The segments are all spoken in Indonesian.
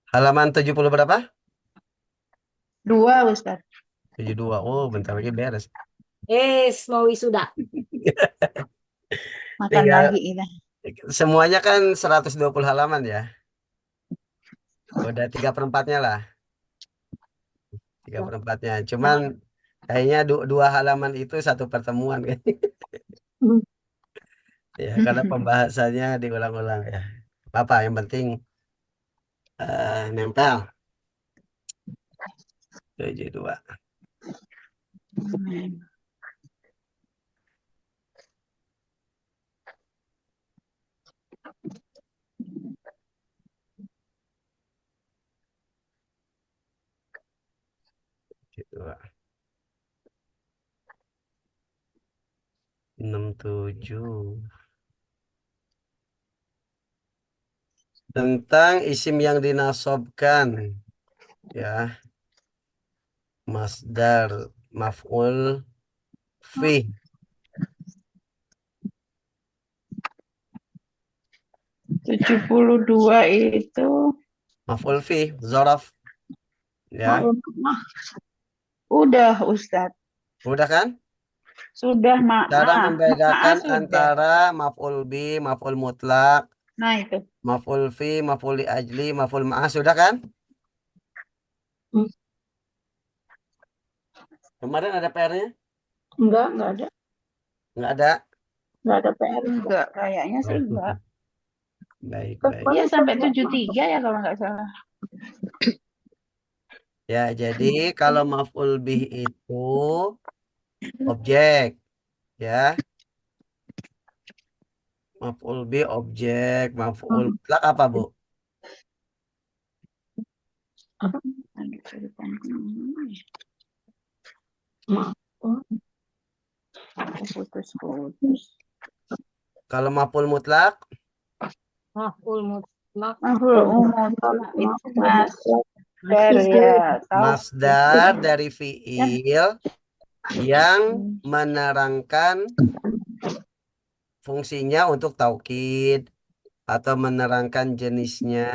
Halaman 70 berapa? 2, Ustaz. 72. Oh, bentar lagi beres. Mau wisuda. Makan Tinggal lagi ini. semuanya kan 120 halaman ya. Udah 3/4-nya lah. Tiga Ya. perempatnya. Cuman kayaknya dua halaman itu satu pertemuan kan. Ya, karena pembahasannya diulang-ulang ya. Apa yang penting nempel. 72. Gitu. 67. Tentang isim yang dinasobkan ya. Masdar maf'ul fi. 72 itu Maf'ul fi, zorof ya. udah, Ustaz. Udah kan? Sudah, Cara maaf. membedakan Maaf sudah. antara maf'ul bi, maf'ul mutlak, Nah, itu. maf'ul fi, maf'ul li ajli, maf'ul ma'ah sudah kan? Kemarin ada PR-nya? Enggak ada. Nggak ada. Enggak ada PR. Enggak, kayaknya sih enggak. Oh, baik, baik. Iya, sampai 73 ya kalau enggak salah. Ya, jadi kalau maf'ul bih itu objek, ya. Maf'ul bih objek, maf'ul mutlak apa, Bu? Aduh, putus-putus. Kalau maf'ul mutlak, Maf'ul mutlak. Itu masdar ya, tahu. masdar dari fiil yang menerangkan fungsinya untuk taukid atau menerangkan jenisnya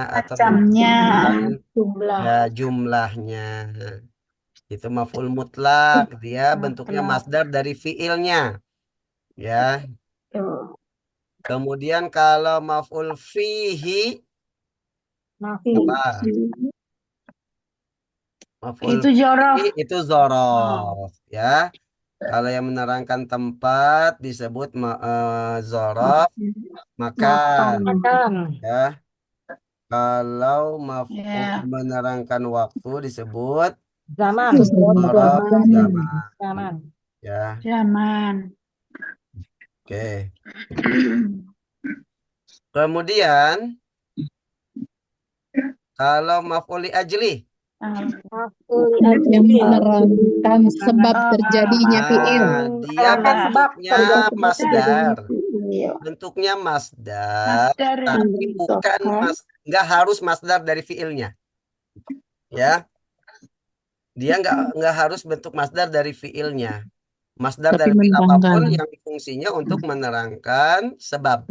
atau Macamnya menerangkan jumlah ya jumlahnya. Itu maf'ul mutlak, dia bentuknya mutlak. masdar dari fiilnya, ya. Tuh. Kemudian kalau maf'ul fihi apa? Maf'ul Itu fihi jorof. itu zorof, ya. Kalau yang menerangkan tempat disebut zorof makan, Makan. ya. Kalau maf'ul Ya, menerangkan waktu disebut Zaman. zorof zaman, Zaman. ya. zaman. Oke. Kemudian kalau maf'ul li ajli, Maf'ul yang ajli. menerangkan sebab terjadinya fiil. dia Menerangkan sebab bentuknya terjadinya fi'il. masdar. Bentuknya masdar, Masdar tapi bukan nggak harus masdar dari fiilnya, ya. Dia nggak harus bentuk masdar dari fiilnya. Masdar Tapi dari fiil menerangkan apapun yang fungsinya untuk menerangkan sebab,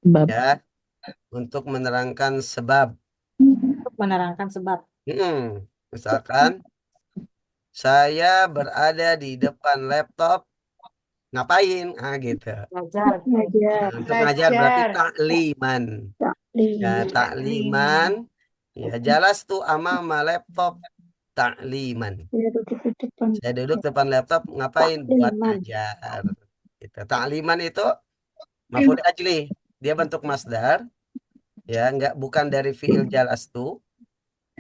sebab. ya, untuk menerangkan sebab. Untuk menerangkan sebab. Misalkan saya berada di depan laptop, ngapain? Ah, gitu. Belajar. Nah, untuk ngajar berarti belajar. takliman. Ya, Taklim. takliman. Ya, jelas tuh amama laptop takliman. Saya duduk depan laptop ngapain? Buat ngajar. Gitu. Takliman itu maf'ul ajli. Dia bentuk masdar, ya, bukan dari fiil jalastu,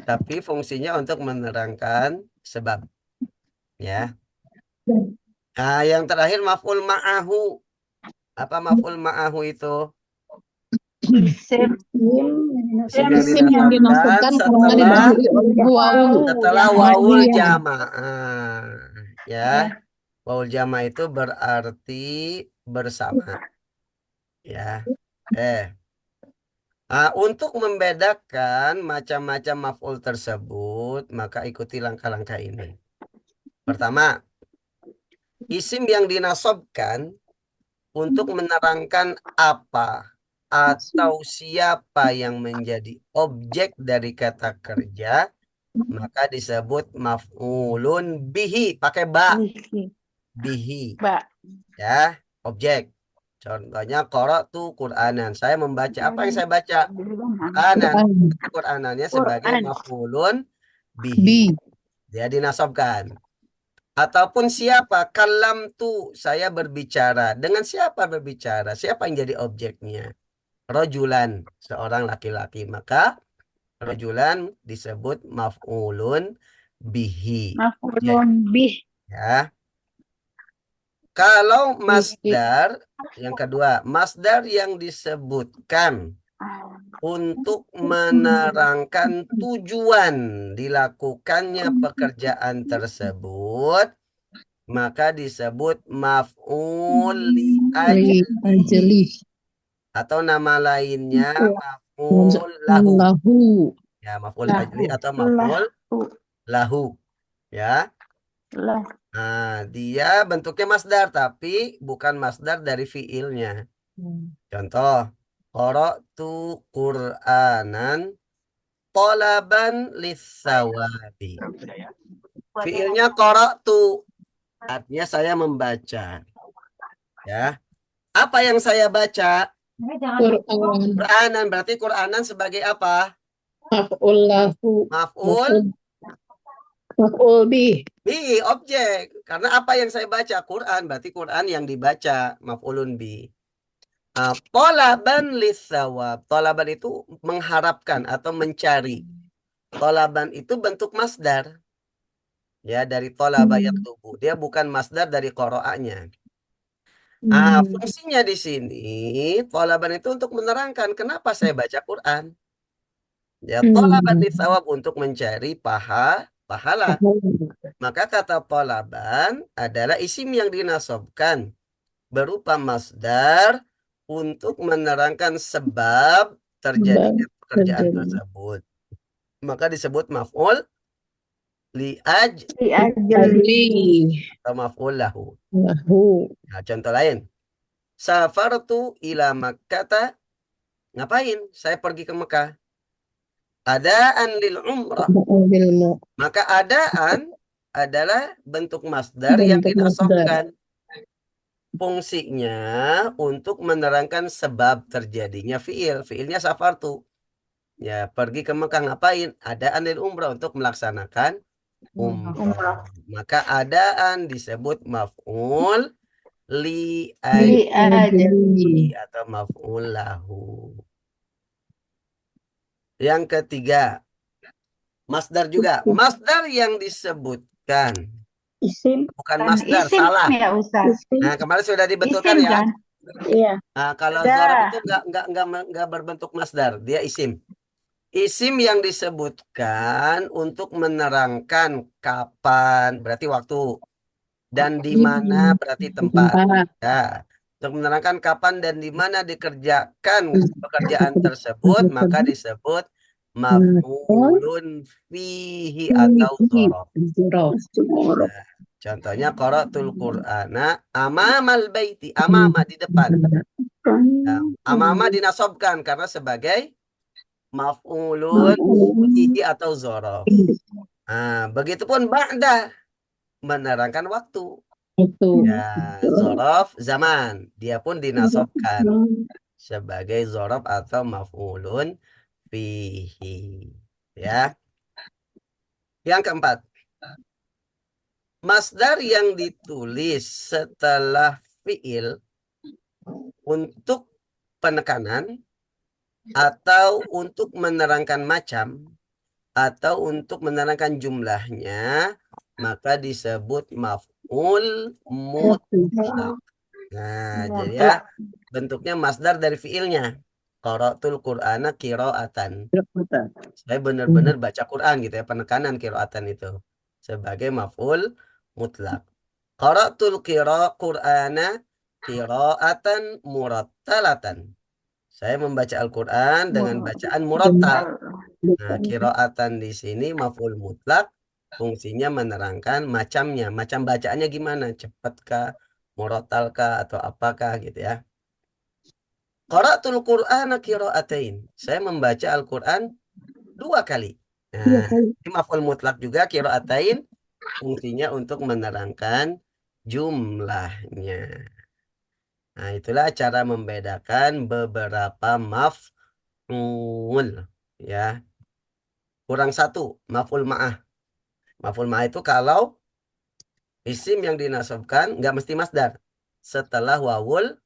tapi fungsinya untuk menerangkan sebab, ya. Nah, yang terakhir maf'ul ma'ahu. Apa maf'ul ma'ahu itu? Isim. Isim yang Isim yang dinasabkan dimasukkan karena setelah didahului oleh wawu. wawul Iya. jamaah, ya. Ya. Wawul jamaah itu berarti bersama, ya. Untuk membedakan macam-macam maf'ul tersebut, maka ikuti langkah-langkah ini. Pertama, isim yang dinasobkan untuk menerangkan apa. atau siapa yang menjadi objek dari kata kerja, maka disebut maf'ulun bihi. Pakai ba, Bihi. bihi. Ba. Ya, objek. Contohnya qara'tu Qur'anan. Saya membaca. Apa yang saya baca? Qur'anan. Quran. Qur'anannya sebagai Quran. maf'ulun Bi. bihi. Dia dinasobkan. Ataupun siapa? Kalam tu, saya berbicara. Dengan siapa berbicara? Siapa yang jadi objeknya? Rojulan, seorang laki-laki. Maka rojulan disebut maf'ulun bihi. Objek. Maf'ulun bih. Ya. Kalau Bihi. masdar, yang kedua, masdar yang disebutkan untuk menerangkan tujuan dilakukannya pekerjaan tersebut, maka disebut maf'ul li Li ajlihi, ajli. atau nama lainnya maf'ul lahu. Lahu. Ya, maf'ul ajli atau maf'ul lahu. Ya. Lah. Nah, dia bentuknya masdar tapi bukan masdar dari fiilnya. Contoh, qara'tu Qur'anan talaban lissawabi. Fiilnya qara'tu, artinya saya membaca. Ya. Apa yang saya baca? Quran. Qur'anan, berarti Qur'anan sebagai apa? Maf'ul lahu. Maf'ul Maf'ul bi. bi, objek. Karena apa yang saya baca? Quran, berarti Quran yang dibaca, maf'ulun bi. Tolaban lissawab. Tolaban itu mengharapkan atau mencari. Tolaban itu bentuk masdar. Ya, dari tolaba yatlubu. Dia bukan masdar dari qoro'anya. Fungsinya di sini, tolaban itu untuk menerangkan kenapa saya baca Quran. Ya, tolaban lissawab untuk mencari pahala. Maka kata tolaban adalah isim yang dinasobkan berupa masdar untuk menerangkan sebab terjadinya pekerjaan tersebut. Maka disebut maf'ul li Li ajli. Ajli. atau maf'ul lahu. Lahu. Nah, contoh lain. Safartu ila Makkah. Ngapain? Saya pergi ke Mekah. Adaan lil umrah. Ilmu. Maka adaan adalah bentuk masdar yang Bentuk masdar. dinasobkan. Fungsinya untuk menerangkan sebab terjadinya fiil. Fiilnya safartu. Ya, pergi ke Mekah ngapain? Adaan lil umrah, untuk melaksanakan umrah. Maka adaan disebut maf'ul li Li ajli. ajli atau maf'ul lahu. Yang ketiga, masdar juga. Masdar yang disebutkan. Isim. Bukan Kan masdar, isim salah. ya Ustaz. Nah, kemarin sudah dibetulkan Isim ya. kan? Iya. Nah, kalau Ada. zorof itu nggak berbentuk masdar, dia isim. Isim yang disebutkan untuk menerangkan kapan berarti waktu dan di mana berarti tempat. Ya, untuk menerangkan kapan dan di mana dikerjakan pekerjaan tersebut maka disebut maf'ulun fihi atau zorof. Zorof. Contohnya qara'tul Qur'ana amamal baiti, amama di depan. Nah, amama dinasobkan karena sebagai maf'ulun bihi atau zorof. Nah, begitupun ba'da menerangkan waktu. Itu. Ya, zorof zaman dia pun dinasobkan sebagai zorof atau maf'ulun bihi. Ya. Yang keempat, masdar yang ditulis setelah fiil untuk penekanan atau untuk menerangkan macam atau untuk menerangkan jumlahnya maka disebut maf'ul mutlaq. Nah, jadi ya bentuknya masdar dari fiilnya. Qara'tul Qur'ana qira'atan. Saya benar-benar baca Quran gitu ya, penekanan qira'atan itu sebagai maf'ul mutlaq. Qara'tul Qur'ana qira'atan murattalatan. Saya membaca Al-Qur'an dengan bacaan murattal. Nah, qira'atan di sini maf'ul mutlak, fungsinya menerangkan macamnya, macam bacaannya gimana, cepatkah, murattalkah atau apakah gitu ya. Qara'tul Qur'ana qira'atain. Saya membaca Al-Quran 2 kali. Iya Nah, kali. ini maf'ul mutlak juga qira'atain fungsinya untuk menerangkan jumlahnya. Nah, itulah cara membedakan beberapa maf'ul ya. Kurang satu, maf'ul ma'ah. Maf'ul ma'ah itu kalau isim yang dinasabkan nggak mesti masdar. Setelah wawul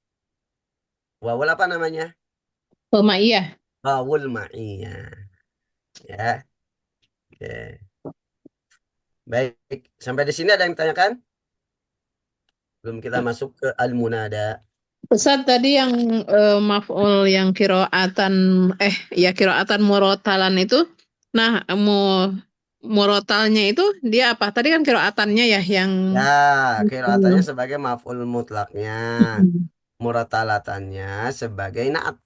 apa namanya? Pemaiyah. Wawul ma'iyah. Ya, oke. Baik, sampai di sini ada yang ditanyakan? Belum kita masuk ke al-munada. Ustaz tadi yang maf'ul yang kiroatan ya kiroatan murotalan itu. Nah, murotalnya itu dia apa? Tadi kan kiroatannya ya yang Ya, kiraatannya sebagai maf'ul mutlaknya. Muratalatannya sebagai naat.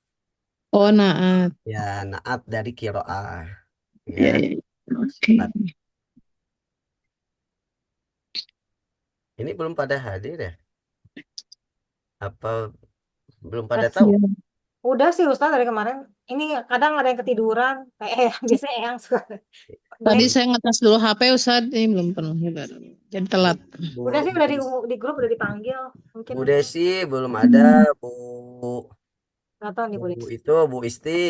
oh naat. Ya, naat dari kiroah. Ya, Ya, ya. Oke. naat. Ini belum pada hadir ya? Apa belum pada tahu? Ya. Udah sih Ustaz dari kemarin. Ini kadang ada yang ketiduran. Kayak biasanya yang suka. Tadi Blank. saya ngetes dulu HP Ustaz, ini belum penuh juga. Jadi telat. Bu, Udah sih udah di grup udah dipanggil. Mungkin Bu Desi belum ada. Bu, nggak tahu nih Bu Bu Desi. itu Bu Isti.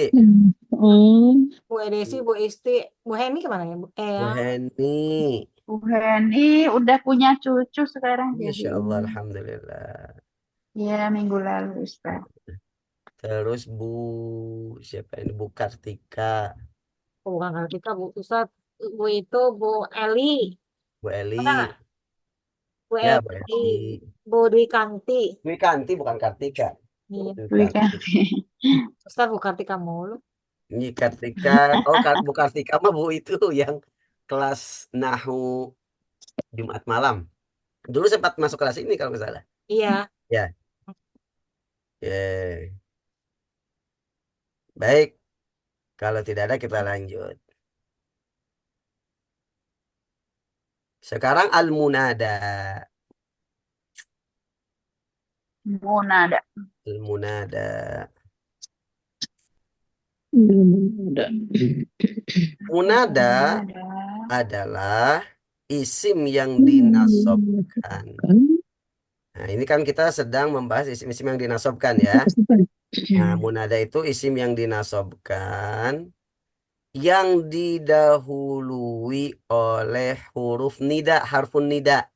Oh, Bu Edesi, Bu Isti, Bu Heni kemana ya? Bu Bu ya. Heni. Bu Heni udah punya cucu sekarang jadi Insya Allah, ini. Alhamdulillah. Ya, minggu lalu, Ustaz. Terus siapa ini? Bu Kartika. Oh, bukan Kartika, Bu Ustaz. Bu itu Bu Eli. Bu Ada nggak? Eli. Bu Ya, Bu Eli. Eli. Bu Dwi Kanti. Dwi Kanti bukan Kartika. Iya. Dwi Weekend. Kanti. Ustaz Bu Kartika mulu. Ini Kartika. Oh, Bu Kartika mah Bu itu yang kelas Nahu Jumat malam. Dulu sempat masuk kelas ini kalau nggak salah. Iya. Ya. Ya. Baik. Kalau tidak ada kita lanjut. Sekarang al-munada. Munada. Al-munada belum ada. Munada Munada. adalah isim yang dinasobkan. Nah, ini kan kita sedang membahas isim-isim yang dinasobkan ya. Nah, munada itu isim yang dinasobkan yang didahului oleh huruf nida, harfun nida.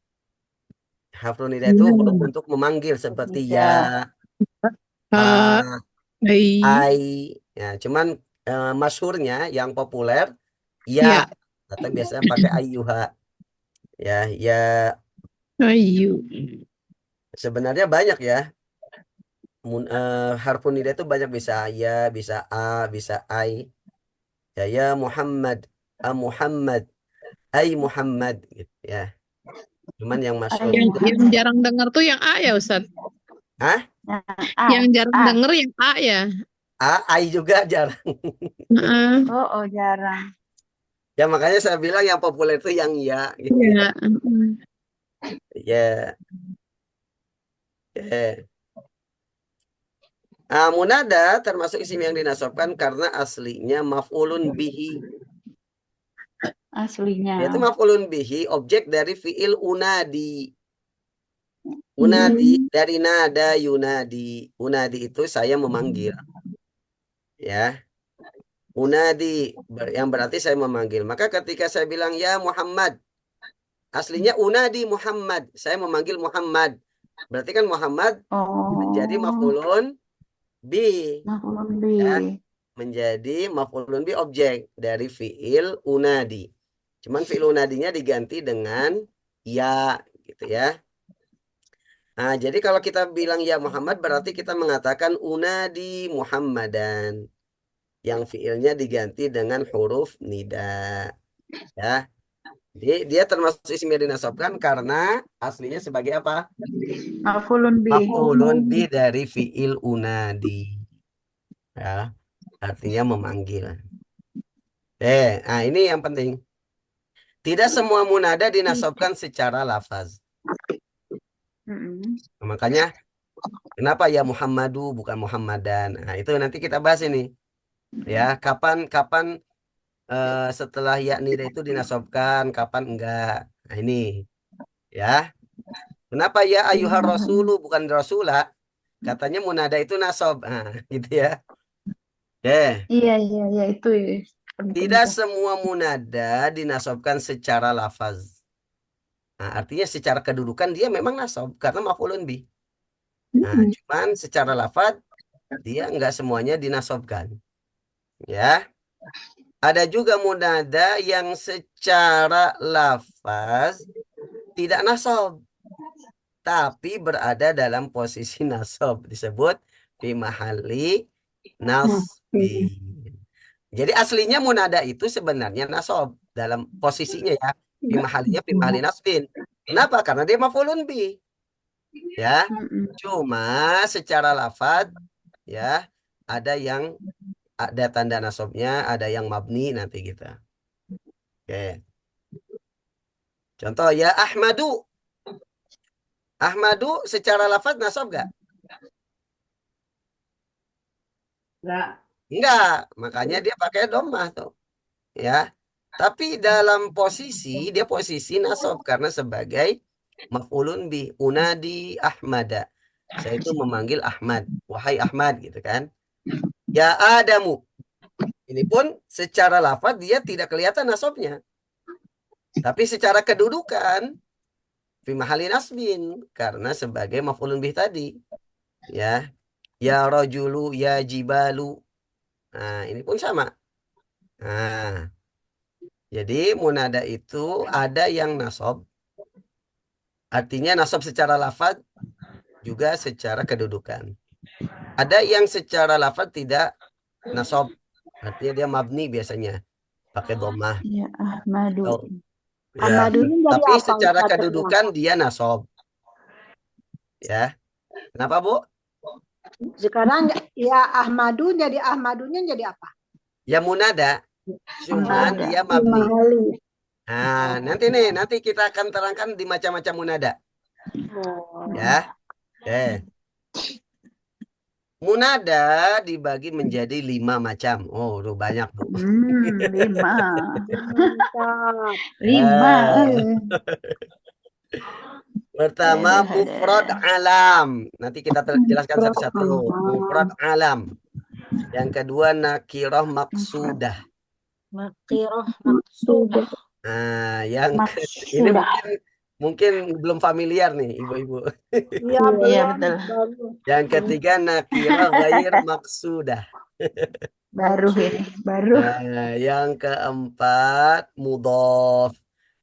Harfun nida itu huruf untuk memanggil seperti ya, a, Hai. ai. Ya, cuman masyhurnya yang populer ya, Ya, atau biasanya pakai ayyuha. Ya, ya ayu. sebenarnya banyak ya. Harfun nida itu banyak, bisa ya, bisa a, bisa ai. Ya, ya Muhammad, a Muhammad, ai Muhammad gitu ya. Cuman yang masyhur Ay, itu Yang jarang dengar tuh yang A ya Ustaz. ah, Yang jarang A. denger yang A ya. ai juga jarang. Heeh. Oh, jarang. Ya makanya saya bilang yang populer itu yang ya gitu. Ya. Heeh. Ya. Ya. Munada termasuk isim yang dinasobkan karena aslinya maf'ulun bihi. Aslinya. Yaitu maf'ulun bihi objek dari fiil unadi. Unadi dari nada yunadi. Unadi itu saya memanggil. Ya. Unadi yang berarti saya memanggil. Maka ketika saya bilang ya Muhammad, aslinya unadi Muhammad. Saya memanggil Muhammad. Berarti kan Muhammad menjadi Oh, maf'ulun bi. maf'ulun Ya. bih. Menjadi maf'ulun bi objek dari fiil unadi. Cuman fiil unadinya diganti dengan ya gitu ya. Nah, jadi kalau kita bilang ya Muhammad berarti kita mengatakan unadi Muhammadan. Yang fiilnya diganti dengan huruf nida. Ya. Dia termasuk isim yang dinasobkan karena aslinya sebagai apa? Maf'ulun bih. Maf'ulun bi dari fiil unadi. Ya, artinya memanggil. Nah ini yang penting. Tidak semua munada dinasobkan secara lafaz. Mm-mm. Makanya Kenapa ya Muhammadu bukan Muhammadan? Nah, itu nanti kita bahas ini. Ya, kapan kapan setelah ya nida itu dinasobkan, kapan enggak. Nah, ini ya. Kenapa ya ayuhar rasulu bukan rasula? Katanya munada itu nasob. Nah, gitu ya. Oke. Iya, iya, iya, itu ya. Penting Tidak itu. semua munada dinasobkan secara lafaz. Nah, artinya secara kedudukan dia memang nasob karena maf'ulun bih. Nah, Mm-mm. cuman secara lafaz dia enggak semuanya dinasobkan. Ya. Ada juga munada yang secara lafaz tidak nasob, tapi berada dalam posisi nasob. Disebut fi mahalli Nah, nasbi. iya. Jadi aslinya munada itu sebenarnya nasob dalam posisinya ya. Fi Enggak. mahalinya fi mahali nasbin. Kenapa? Karena dia maf'ulun bi. Ya. Mm-mm. Cuma secara lafaz ya ada yang ada tanda nasobnya, ada yang mabni nanti kita. Oke. Contoh ya Ahmadu. Ahmadu secara lafaz nasab gak? Enggak. Enggak. Makanya dia pakai domah tuh. Ya. Tapi dalam posisi, dia posisi nasab. Karena sebagai maf'ulun bi. Unadi Ahmada. Saya itu memanggil Ahmad. Wahai Ahmad gitu kan. Ya Adamu. Ini pun secara lafaz dia tidak kelihatan nasabnya. Tapi secara kedudukan. Fi mahali nasbin. Karena sebagai maf'ulun bih tadi. Ya. Ya rojulu, ya jibalu. Nah, ini pun sama. Nah, jadi munada itu ada yang nasob, artinya nasob secara lafaz juga secara kedudukan. Ada yang secara lafaz tidak nasob, artinya dia mabni biasanya pakai domah. Ya, Ahmadu. Oh, ya. Ahmadu ini jadi Tapi apa secara Ustaz sekarang? kedudukan dia nasob, ya. Kenapa, Bu? Sekarang ya Ahmadu jadi Ahmadunya jadi apa? Ya munada, cuman Munada. dia mabni. Mahali. Nah, nanti kita akan terangkan di macam-macam munada, Oh. ya. Oke. Munada dibagi menjadi 5 macam. Oh, udah banyak tuh. 5. Mantap. 5. Pertama Aduh, mufrad aduh. alam. Nanti kita jelaskan Mufrad satu-satu. alam. Mufrad alam. Yang kedua nakirah maksudah. Nakirah maksudah. Nah, yang ini Maksudah. mungkin belum familiar nih ibu-ibu. Iya Iya, belum betul. baru. Yang ketiga nakirah ghair maksudah. Baru ini. Baru. Nah, yang keempat mudhof.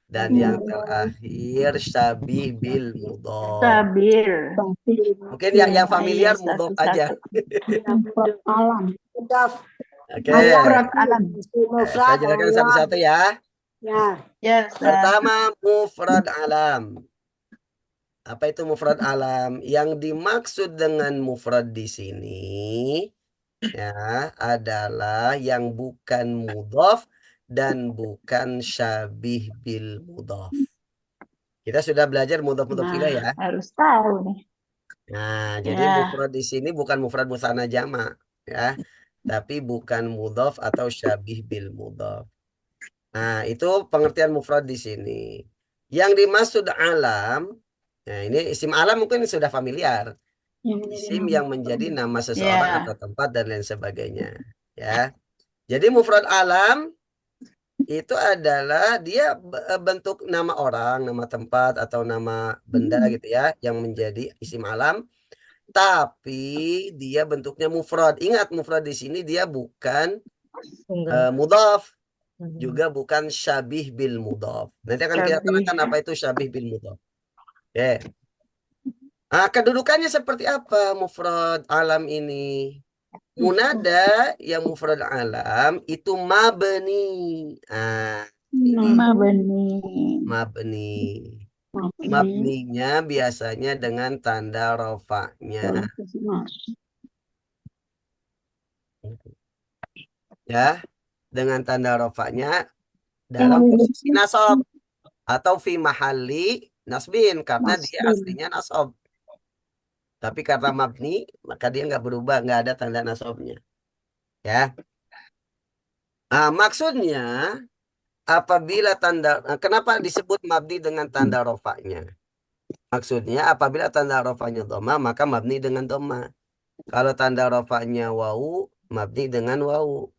Dan yang terakhir syabih bil mudhof. Stabil. Mungkin Iya, yang familiar ayo mudhof aja. satu-satu. Alam. Mudaf. Oke. Mufrad alam. Saya Mufrad jelaskan alam. satu-satu ya. Ya. Ya, Ustaz. Pertama mufrad alam. Apa itu mufrad alam? Yang dimaksud dengan mufrad di sini ya adalah yang bukan mudhof dan bukan syabih bil mudhof. Kita sudah belajar mudhof-mudhof Nah, ilaih ya. harus tahu nih. Nah, jadi Ya. mufrad di sini bukan mufrad musanna jama' ya, tapi bukan mudhof atau syabih bil mudhof. Nah, itu pengertian mufrad di sini. Yang dimaksud alam, nah ini isim alam mungkin sudah familiar. Isim yang menjadi nama seseorang Ya. atau tempat dan lain sebagainya. Ya. Jadi mufrad alam itu adalah dia bentuk nama orang, nama tempat atau nama benda gitu ya, yang menjadi isim alam. Tapi dia bentuknya mufrad. Ingat mufrad di sini dia bukan mudhaf, juga bukan syabih bil mudhaf. Nanti akan kita Syabih. terangkan apa itu syabih bil mudhaf. Oke. Nah, kedudukannya seperti apa mufrad alam ini? Munada yang mufrad alam itu mabni. Ah, ini Mabni. mabni. Mabninya biasanya dengan tanda rofaknya. Ya, dengan tanda rofaknya dalam posisi nasab atau fi mahalli nasbin karena dia aslinya nasab. Tapi karena mabni, maka dia nggak berubah, nggak ada tanda nasabnya. Ya. Maksudnya apabila kenapa disebut mabni dengan tanda rofaknya? Maksudnya apabila tanda rofaknya dhamma, maka mabni dengan dhamma. Kalau tanda rofaknya wawu, mabni dengan wawu.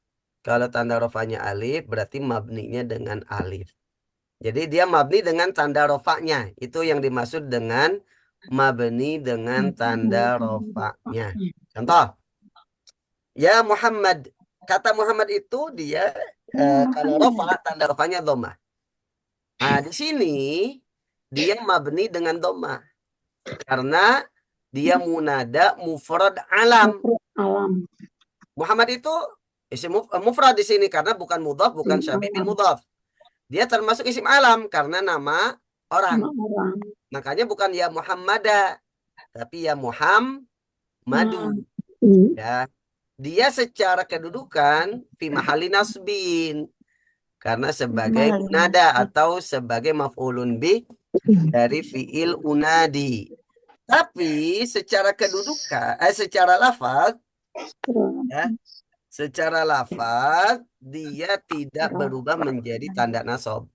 Kalau tanda rofaknya alif, berarti mabninya dengan alif. Jadi dia mabni dengan tanda rofaknya. Itu yang dimaksud dengan mabni dengan tanda rofaknya. Contoh, ya Muhammad. Kata Muhammad itu dia kalau rofa, tanda rofaknya dhamma. Di sini dia mabni dengan dhamma. Karena dia munada mufrad alam. Alam. Muhammad itu isim mufrad di sini karena bukan mudhaf, bukan syabih bil mudhaf. Dia termasuk isim alam karena nama orang. Orang. Makanya bukan ya Muhammada, tapi ya Muhammadu. Ya. Dia secara kedudukan fi mahali nasbin karena sebagai munada atau sebagai maf'ulun bi dari fiil unadi. Tapi secara kedudukan, secara lafaz, ya, secara lafaz dia tidak berubah menjadi tanda nasab.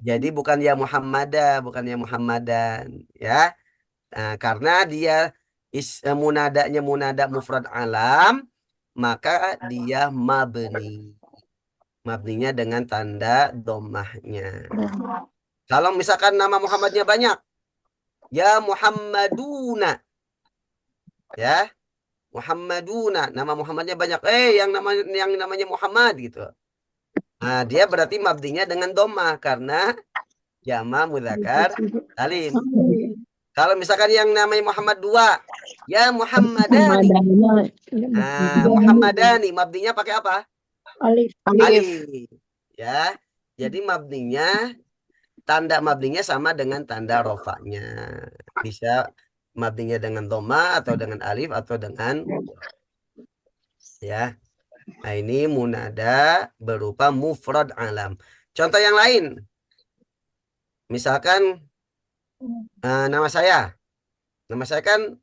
Jadi bukan ya Muhammada, bukan ya Muhammadan, ya. Nah, karena dia munadanya munada mufrad alam, maka dia mabni. Mabninya dengan tanda dhammahnya. Kalau misalkan nama Muhammadnya banyak, ya Muhammaduna, ya. Muhammaduna, nama Muhammadnya banyak. Yang namanya Muhammad gitu. Nah, dia berarti mabdinya dengan dhammah karena jama mudzakkar salim. Kalau misalkan yang namanya Muhammad 2, ya Muhammadani. Muhammadani mabdinya pakai apa? Alif. Alif. Ya. Jadi mabdinya tanda mabdinya sama dengan tanda rofaknya. Bisa mabdinya dengan dhamma atau dengan alif atau dengan ya. Nah, ini munada berupa mufrad alam. Contoh yang lain. Misalkan nama saya. Nama saya kan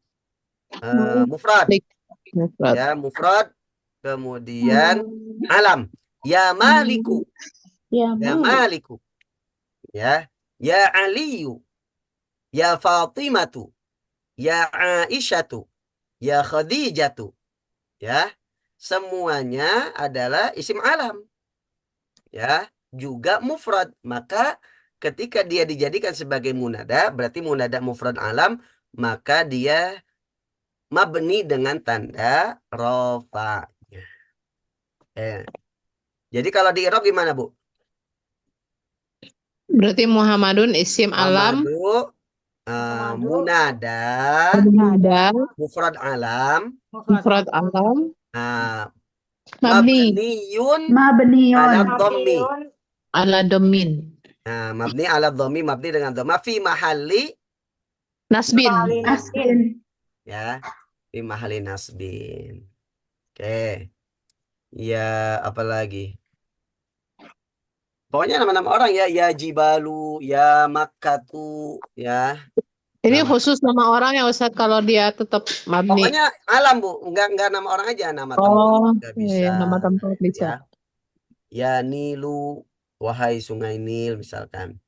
mufrad. Ya, mufrad. Kemudian alam. Ya Maliku. Ya, Ya Maliku. Ya. Ya Aliyu. Ya Fatimatu. Ya Aisyatu. Ya Khadijatu. Ya. Semuanya adalah isim alam. Ya, juga mufrad. Maka ketika dia dijadikan sebagai munada, berarti munada mufrad alam, maka dia mabni dengan tanda rofa'nya. Jadi kalau di i'rab gimana, Bu? Berarti Muhammadun isim alam, Muhammadu munada mufrad alam mufrad alam, mabni mabniyun Mabniun. ala dhammi. ala domin. Mabni ala dhammi, mabni dengan dhamma fi mahalli Nasbin. Nasbin. ya, fi mahalli nasbin. Oke. Ya, apalagi? Pokoknya nama-nama orang ya, ya Jibalu, ya Makkatu, ya. Ini Nama. khusus nama orang ya Ustadz kalau dia tetap mabni. Pokoknya alam, Bu. Enggak nama orang aja, nama tempat juga bisa. Iya, nama tempat bisa. Ya. Ya Nilu, wahai sungai Nil misalkan.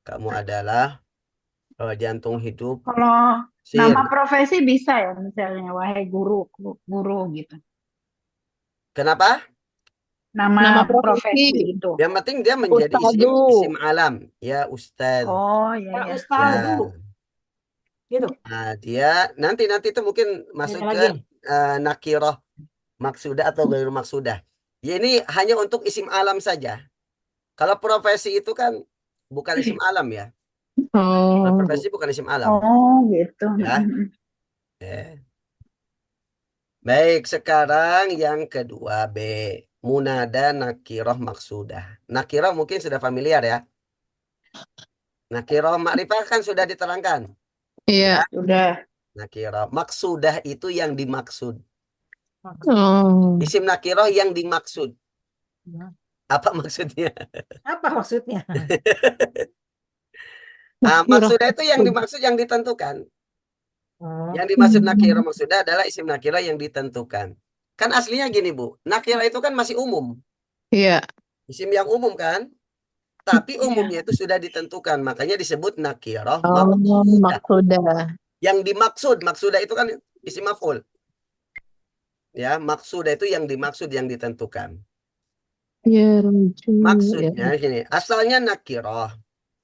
Kamu adalah jantung hidup. Kalau Sir. nama profesi bisa ya, misalnya wahai guru gitu. Kenapa? Nama Nama profesi. profesi itu. Yang penting dia menjadi isim alam. Ya Ustadz. Oh iya ya. Ustadu. Gitu. Nah, dia nanti itu mungkin masuk ke nakiroh maksudah atau ghairu maksudah. Ya ini hanya untuk isim alam saja. Kalau profesi itu kan bukan isim alam ya. Oh. Profesi bukan isim alam. Oh gitu. Ya. Baik, sekarang yang kedua B. Munada nakiroh maksudah. Nakiroh mungkin sudah familiar ya. Nakiroh makrifah kan sudah diterangkan. Iya. Sudah. Nakiroh maksudah itu yang dimaksud. Oh. Isim nakiroh yang dimaksud. Apa maksudnya? Apa maksudnya? Maksudnya itu yang dimaksud yang ditentukan. Oh. Yang dimaksud nakirah maksudah adalah isim nakirah yang ditentukan. Kan aslinya gini, Bu. Nakirah itu kan masih umum. Iya. Isim yang umum kan? Tapi umumnya itu sudah ditentukan. Makanya disebut nakirah Oh, maksudah. maksudah. Yang dimaksud. Maksudah itu kan isim maf'ul. Ya, maksudah itu yang dimaksud, yang ditentukan. Ya, rujuk. Ya. Maksudnya gini. Asalnya nakirah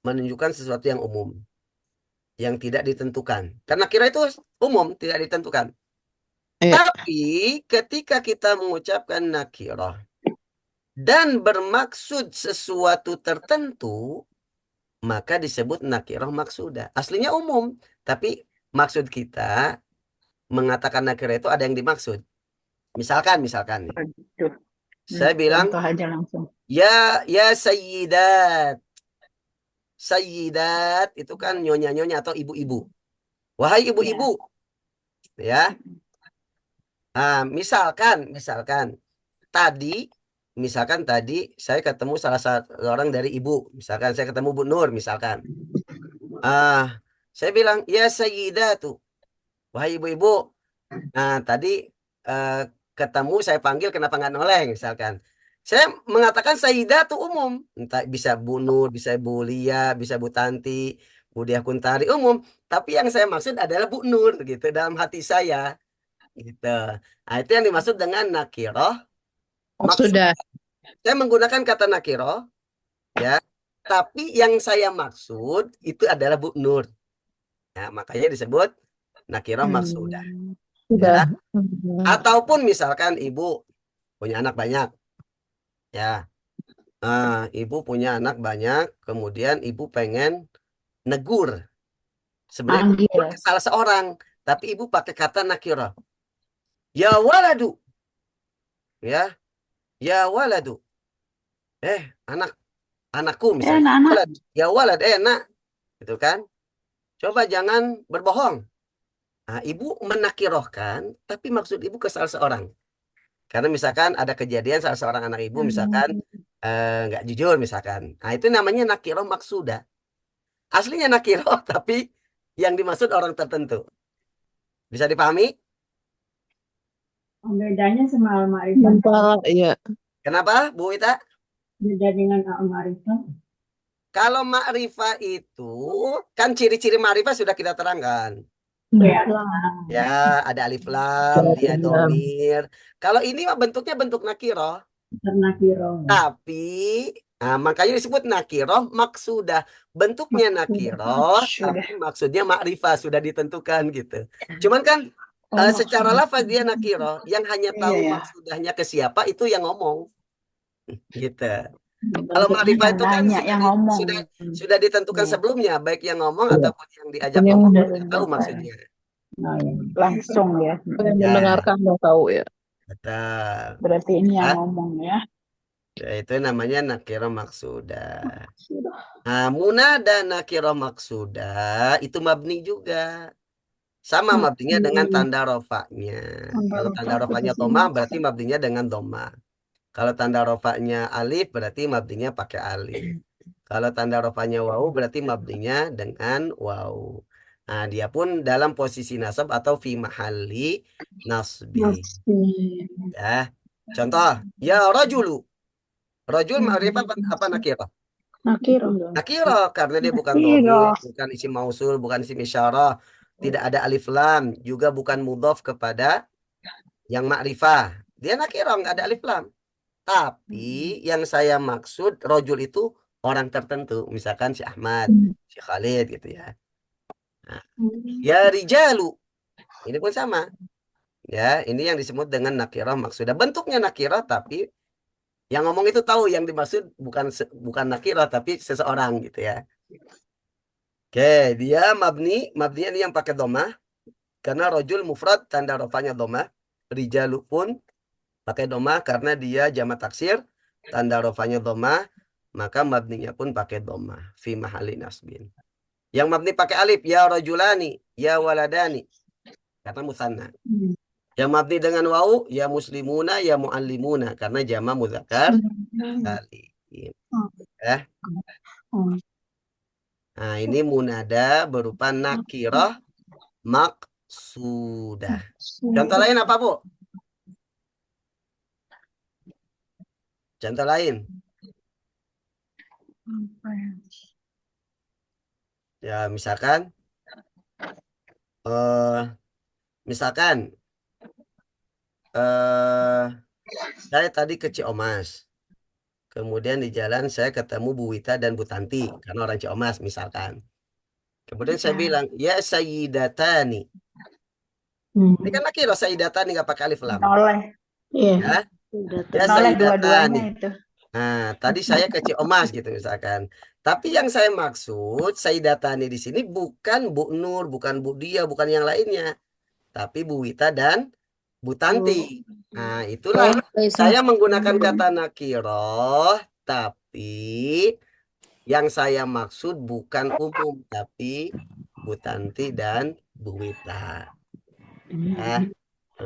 menunjukkan sesuatu yang umum. Yang tidak ditentukan. Karena nakirah itu umum, tidak ditentukan. Iya. Tapi ketika kita mengucapkan nakirah dan bermaksud sesuatu tertentu, maka disebut nakirah maksudah. Aslinya umum, tapi maksud kita mengatakan nakirah itu ada yang dimaksud. Misalkan nih, Aduh. saya bilang, Contoh aja langsung. ya sayyidat. Sayyidat itu kan nyonya-nyonya atau ibu-ibu. Wahai ibu-ibu, ya. Nah, misalkan tadi, saya ketemu salah satu orang dari ibu. Misalkan saya ketemu Bu Nur, misalkan. Ah, saya bilang, ya Sayyidatu. Wahai ibu-ibu. Nah, tadi eh, ketemu saya panggil kenapa nggak noleng, misalkan. Saya mengatakan Sayyidatu umum. Entah bisa Bu Nur, bisa Bu Lia, bisa Bu Tanti, Bu Diah Kuntari umum. Tapi yang saya maksud adalah Bu Nur gitu dalam hati saya gitu. Nah, itu yang dimaksud dengan nakiroh. Maksud Maksudah. saya menggunakan kata nakiroh ya, tapi yang saya maksud itu adalah Bu Nur. Ya, makanya disebut nakiroh maksudah. Ya. Sudah. Ataupun misalkan ibu punya anak banyak, ya, ibu punya anak banyak, kemudian ibu pengen negur. Sebenarnya negur Manggil. ke salah seorang, tapi ibu pakai kata nakiroh. Ya waladu, ya, ya waladu. Anak, anakku Ya misalnya. anak-anak. Walad, ya walad, nak, gitu kan? Coba jangan berbohong. Nah, ibu menakirohkan, tapi maksud ibu ke salah seorang. Karena misalkan ada kejadian salah seorang anak ibu, misalkan nggak jujur, misalkan. Nah, itu namanya nakiroh maksudah. Aslinya nakiroh, tapi yang dimaksud orang tertentu. Bisa dipahami? Bedanya sama al-ma'rifah. Iya. Kenapa, Bu Ita? Beda dengan al-ma'rifah. Kalau ma'rifah itu, kan ciri-ciri ma'rifah sudah kita terangkan. Ya. Ya, ada alif lam, dia domir. Kalau ini mah bentuknya bentuk nakiroh. Nakiro. Tapi, makanya disebut nakiroh maksudah. Bentuknya nakiroh, tapi maksudnya makrifah, sudah ditentukan gitu. Cuman kan secara lafaz dia nakiroh, yang hanya tahu maksudahnya ke siapa itu yang ngomong. Gitu. Kalau makrifah itu kan Nanya, yang ngomong. sudah ditentukan Iya. sebelumnya, baik yang ngomong Iya. ataupun yang diajak Yang ngomong, udah dia tahu maksudnya. Langsung ya. Yang Ya. mendengarkan udah tahu ya. Betul. Berarti ini yang Hah? ngomong ya. Ya, itu namanya nakirah maksudah. Munada nakirah maksudah itu mabni juga. Sama mabninya dengan tanda rofaknya. Kalau tanda rofaknya domah berarti mabninya dengan domah. Kalau tanda rofaknya alif berarti mabninya pakai alif. Kalau tanda rofaknya wawu berarti mabninya dengan wawu. Nah, dia pun dalam posisi nasab atau fi mahalli nasbi. Ya. Contoh, ya rajulu. Rajul ma'rifah apa nakirah? Nakiro. Nakirah karena dia bukan dhamir, bukan isim mausul, bukan isim isyarah, tidak ada alif lam, juga bukan mudhaf kepada yang ma'rifah. Dia nakirah, nggak ada alif lam. Tapi yang saya maksud rojul itu orang tertentu, misalkan si Ahmad, si Khalid gitu ya. Nah, ya rijalu, ini pun sama. Ya, ini yang disebut dengan nakirah maksudnya. Bentuknya nakirah tapi yang ngomong itu tahu yang dimaksud bukan nakirah tapi seseorang gitu ya. Oke, dia mabninya ini yang pakai domah. Karena rojul mufrad tanda rofanya domah. Rijalu pun pakai domah karena dia jamak taksir. Tanda rofanya domah. Maka mabninya pun pakai domah. Fi mahali nasbin. Yang mabni pakai alif. Ya rojulani. Ya waladani. Kata musanna. Yang mabni dengan wawu. Ya muslimuna. Ya muallimuna. Karena jamak muzakkar salim. Ya. Nah, ini munada berupa nakirah sudah. Contoh lain apa, Bu? Contoh lain. Ya, misalkan eh misalkan eh saya tadi ke Ciomas. Kemudian di jalan saya ketemu Bu Wita dan Bu Tanti karena orang Ciomas misalkan. Kemudian saya bilang, "Ya Sayyidatani." Ini kan nakiro Sayyidatani nggak pakai alif lam. Noleh. Iya. Ya, ya Noleh dua-duanya Sayyidatani. itu. Nah, tadi saya ke Ciomas gitu misalkan. Tapi yang saya maksud Sayyidatani di sini bukan Bu Nur, bukan Bu Dia, bukan yang lainnya, tapi Bu Wita dan Bu Tanti. Nah, itulah saya menggunakan kata nakiroh, tapi yang saya maksud bukan umum, tapi Bu Tanti dan Bu Wita.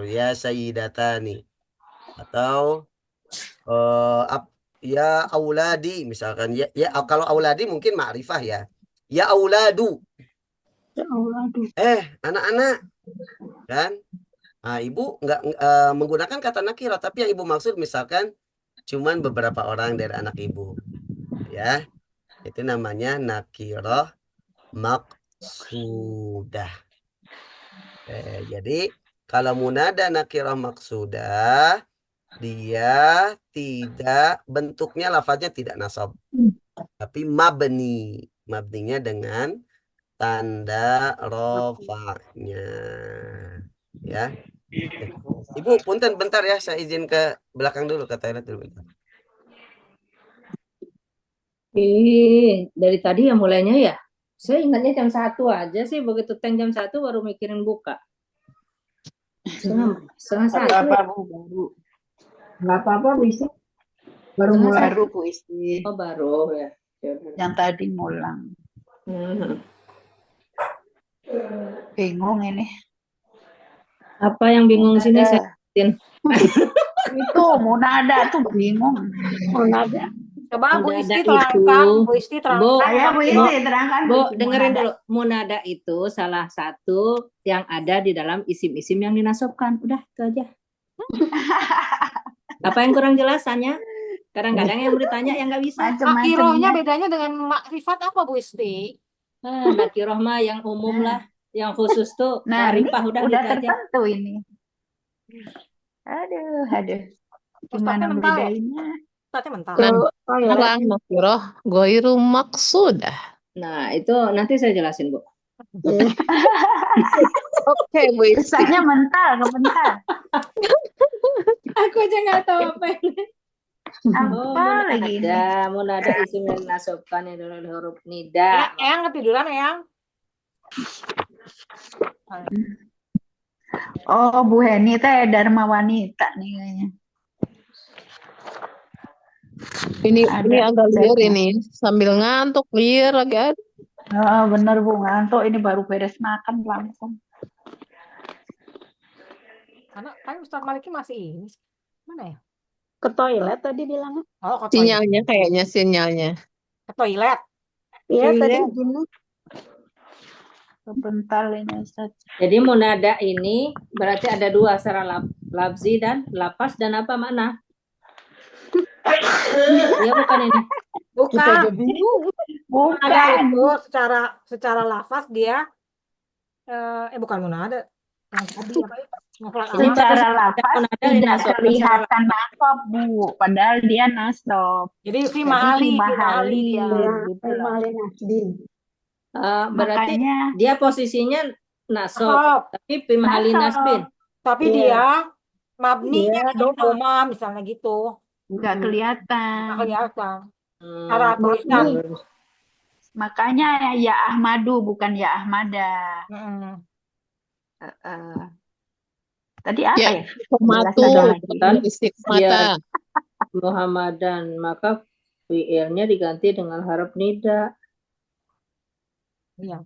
Ya Sayyidatani. Atau ya auladi misalkan ya kalau auladi mungkin ma'rifah ya. Ya auladu. Ya Allah, aduh. Anak-anak kan. Nah, ibu nggak menggunakan kata nakirah, tapi yang ibu maksud misalkan cuman beberapa orang dari anak ibu. Ya, itu namanya nakirah maksudah. Jadi kalau munada nakirah maksudah dia tidak bentuknya lafaznya tidak nasab, tapi mabni. Mabninya dengan tanda rofaknya. Ya. Ibu, punten bentar ya, saya izin ke belakang dulu, ke toilet dulu bentar. Dari tadi ya mulainya ya. Saya ingatnya jam 1 aja sih, begitu teng jam 1 baru mikirin buka. Setengah 1 ya. Baru. Nggak apa-apa bisa. Baru Setengah mulai. Baru puisi. Oh baru ya. Yang tadi ngulang. Bingung ini. Apa yang bingung sini Munada. saya ikutin. Itu munada tuh bingung. Munada. Coba Bu Munada Isti terangkan, itu, Bu Isti terangkan. Bu, Saya Bu Isti terangkan. Bu, puisi dengerin munada. dulu. Munada itu salah satu yang ada di dalam isim-isim yang dinasobkan. Udah, itu aja. Apa yang kurang jelasannya? Kadang-kadang yang bertanya yang nggak bisa. Nakirohnya Macam-macamnya. bedanya dengan makrifat apa Bu Isti? Nakiroh mah yang umum lah. Yang khusus tuh Nah, ini ma'rifah udah udah gitu aja. tertentu ini. Aduh. Ustadznya Gimana mental ya? bedainnya? Ustadznya mental. Sekarang nakirah goiru maksudah. Nah, itu nanti saya jelasin, Bu. Oke, Bu Isti. Susahnya mental, kebentar. Aku aja nggak tahu apa ini. Apa lagi ini? Munada isim yang dinasobkan yang dari huruf nida. Eyang ketiduran, Eyang. Oh, Bu Heni teh Dharma Wanita nih kayaknya. Ini Ada agak liar chatnya. ini. Sambil ngantuk, liar agak. Oh, bener Bu, ngantuk ini baru beres makan langsung. Karena kan Ustadz Maliki masih ini. Mana ya? Ke toilet tadi bilangnya. Oh, ke toilet. Sinyalnya kayaknya, sinyalnya. Ke toilet. Iya, tadi Iya. gini. Kebentar ini Ustaz. Jadi munada ini berarti ada dua secara lafzi dan lapas dan apa makna? Iya bukan ini. Bukan. Munada Bukan. itu secara lafaz dia bukan munada. Yang tadi apa ya? Mufrad amal. Secara lafaz Munada tidak dinasobkan secara kelihatan nasab Bu, padahal dia nasab. Jadi fi Jadi mahali mahali ya. gitu loh. Malin Nasdin. berarti Makanya dia posisinya nasob, Nasab. tapi pimahali nasbin. Tapi Iya. dia mabninya Dia dengan doma. doma misalnya gitu. nggak kelihatan. Nggak kelihatan. Cara tulisan. Makanya ya Ahmadu bukan ya Ahmada. Mm-mm. Tadi apa Ya, ya? Matu, Jelasin lagi. istiqmata. Muhammadan, maka fi'ilnya diganti dengan harap nida. Iya.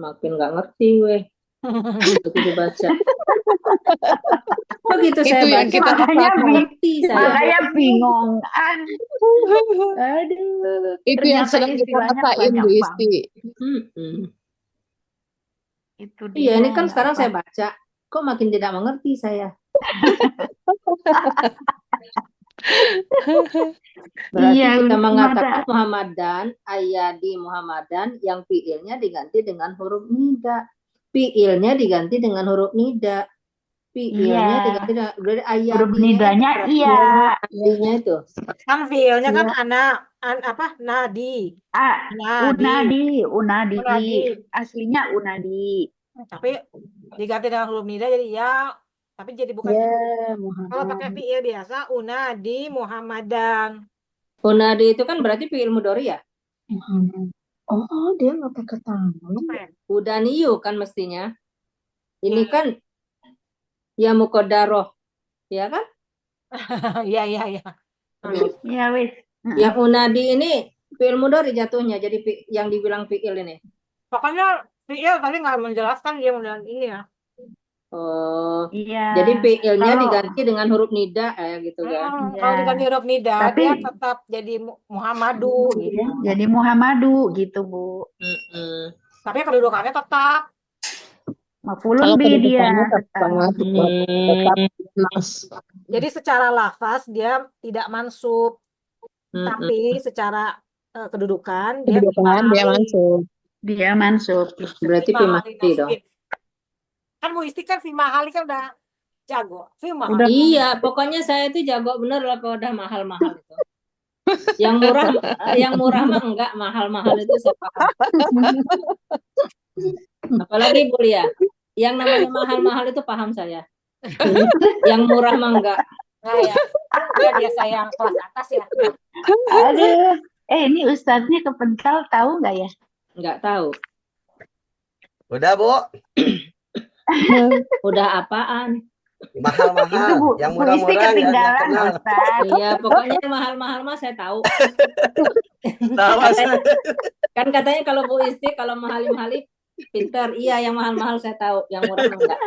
Makin nggak ngerti weh begitu baca. Begitu Itu saya yang baca kita Makanya rasakan. ngerti saya. Makanya bingung. Aduh. Itu yang Ternyata sedang kita istilahnya rasain, banyak Bu banget. Isti. Mm-mm. Itu Iya, dia ini kan nggak sekarang saya apa. baca, kok makin tidak mengerti saya. Berarti Iya, kita mengatakan Mada. Muhammadan, ayadi Muhammadan, yang fiilnya diganti dengan huruf nida. Fiilnya diganti dengan huruf nida. Fiilnya Iya, diganti dengan berarti huruf ayadinya itu nidanya berarti iya. adinya itu. Kan fiilnya kan Iya. apa? Nadi. Unadi, unadi. Unadi. Aslinya unadi. Tapi diganti dengan huruf nida jadi ya, tapi jadi bukan. Ya, Kalau pakai Muhammad. fiil biasa, unadi Muhammadan. Unadi itu kan berarti fiil mudhari ya. Muhammad. Oh, dia nggak pakai tangan. Udaniyu kan mestinya. Ini kan ya muqaddarah, ya kan? Iya. Ya, wis. Yang unadi ini fiil mudhari jatuhnya, jadi yang dibilang fiil ini. Pokoknya fiil tadi nggak menjelaskan dia model ini ya. Oh, Iya. jadi fiilnya Kalau diganti dengan huruf nida gitu kan. Kalau Iya. diganti huruf nida, Tapi dia tetap jadi Muhammadu gitu. iya, jadi Muhammadu gitu, Bu. Mm-mm. Tapi kedudukannya tetap. Maf'ulun Kalau bi dia kedudukannya tetap. tetap nas. Jadi secara lafaz dia tidak mansub, Mm-mm. tapi secara kedudukan dia Kedudukan dia masuk. Dia mansub. Berarti fi mahali dong. Kan Bu Isti kan fi mahali kan udah jago. Fi mahali. Udah. Iya, pokoknya saya itu jago bener lah kalau udah mahal-mahal itu. Yang murah mah enggak, mahal-mahal itu saya paham. Apalagi Bu Lia, yang namanya mahal-mahal itu paham saya. Yang murah mah enggak. Nah ya, dia biasa yang kelas atas ya. Aduh. Ini Ustadznya kepental tahu nggak ya? Enggak tahu. Udah, Bu. Udah apaan? Mahal-mahal. Itu Bu, Yang Bu Isti murah-murah ya nggak ketinggalan kenal. Ustadz. Iya, pokoknya yang mahal-mahal mah saya tahu. Tahu Kan katanya kalau Bu Isti kalau mahali-mahali pinter. Iya, yang mahal-mahal saya tahu, yang murah mah enggak.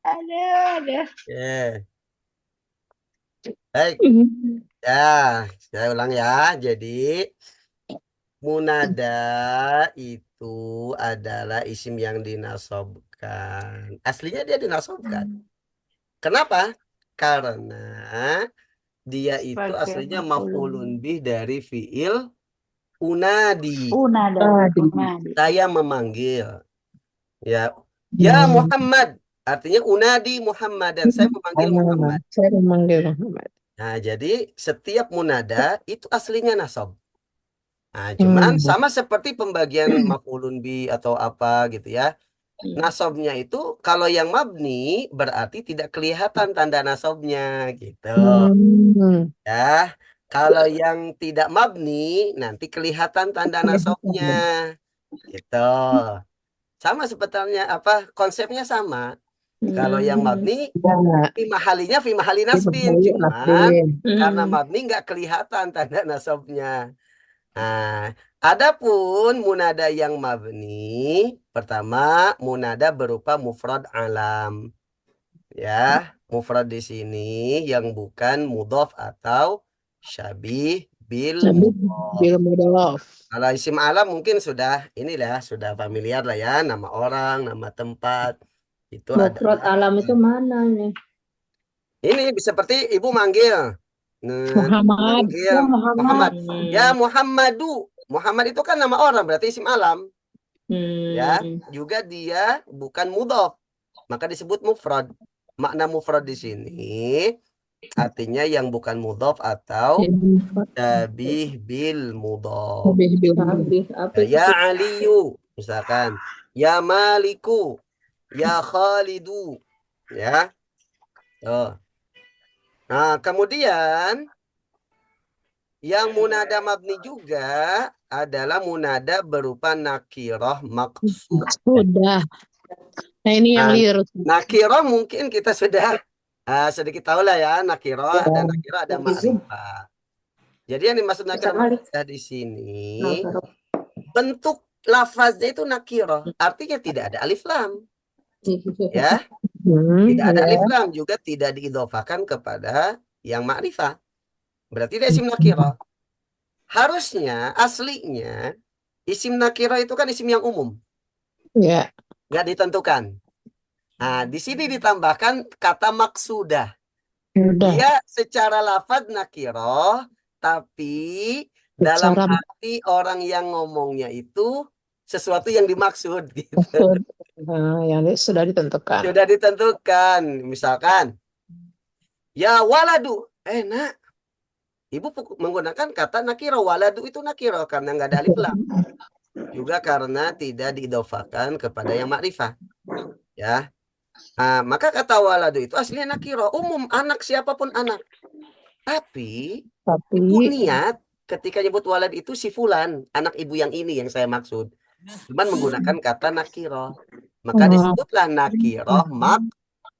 Aduh. Oke. Baik. Ya, saya ulang ya. Jadi, munada itu adalah isim yang dinasobkan. Aslinya dia dinasobkan. Kenapa? Karena dia itu Pakai aslinya maf'ulun. maf'ulun bih dari fiil unadi. Unadi. Saya memanggil. Ya Muhammad. Artinya unadi Muhammad dan saya memanggil Muhammad. Saya memanggil Muhammad. Nah, jadi setiap munada itu aslinya nasab. Nah, cuman sama seperti pembagian maf'ulun bi atau apa gitu ya. Nasabnya itu kalau yang mabni berarti tidak kelihatan tanda nasabnya gitu. Ya. Kalau yang tidak mabni nanti kelihatan tanda nasabnya. Gitu. Sama sebetulnya konsepnya sama. Kalau yang mabni fi mahali nasbin, cuman karena mabni nggak kelihatan tanda nasabnya. Nah, adapun munada yang mabni, pertama munada berupa mufrad alam. Ya, mufrad di sini yang bukan mudhof atau syabih bil mudhof. Kalau isim alam mungkin sudah sudah familiar lah ya, nama orang, nama tempat. Itu Mufrad adalah alam itu mana nih? ini seperti ibu manggil Muhammad. Muhammad. Ya Muhammadu. Muhammad itu kan nama orang berarti isim alam. Ya, juga dia bukan mudhof. Maka disebut mufrad. Makna mufrad di sini artinya yang bukan mudhof atau syabih bil mudhof. Ya Aliyu misalkan, ya Maliku, ya Khalidu, ya. Nah, kemudian yang munada mabni juga adalah munada berupa nakirah maqsudah. Nah, ini yang liar. Nakirah mungkin kita sudah sedikit tahu lah ya, nakirah ada nakirah ada ma'rifah. Jadi yang dimaksud nakirah di sini bentuk lafaznya itu nakirah, artinya tidak ada alif lam. Ya. Tidak ada alif lam, juga tidak diidhofakan kepada yang ma'rifah. Berarti dia isim nakirah. Harusnya aslinya Isim nakiro itu kan isim yang umum, Ya, nggak ditentukan. Nah, di sini ditambahkan kata maksudah. udah. Dia secara lafaz nakiro, tapi dalam Secara hati orang yang ngomongnya itu sesuatu yang dimaksud gitu. maksud yang sudah ditentukan. Sudah ditentukan. Misalkan, ya waladu. Nak, ibu menggunakan kata nakiro. Waladu itu nakiro karena nggak ada alif lam. Juga karena tidak diidofakan kepada yang makrifah. Ya. Nah, maka kata waladu itu aslinya nakiro. Umum, anak siapapun anak. Tapi ibu Tapi niat ketika nyebut walad itu si fulan, anak ibu yang ini yang saya maksud. Cuman menggunakan kata nakiro. Maka disebutlah nakiro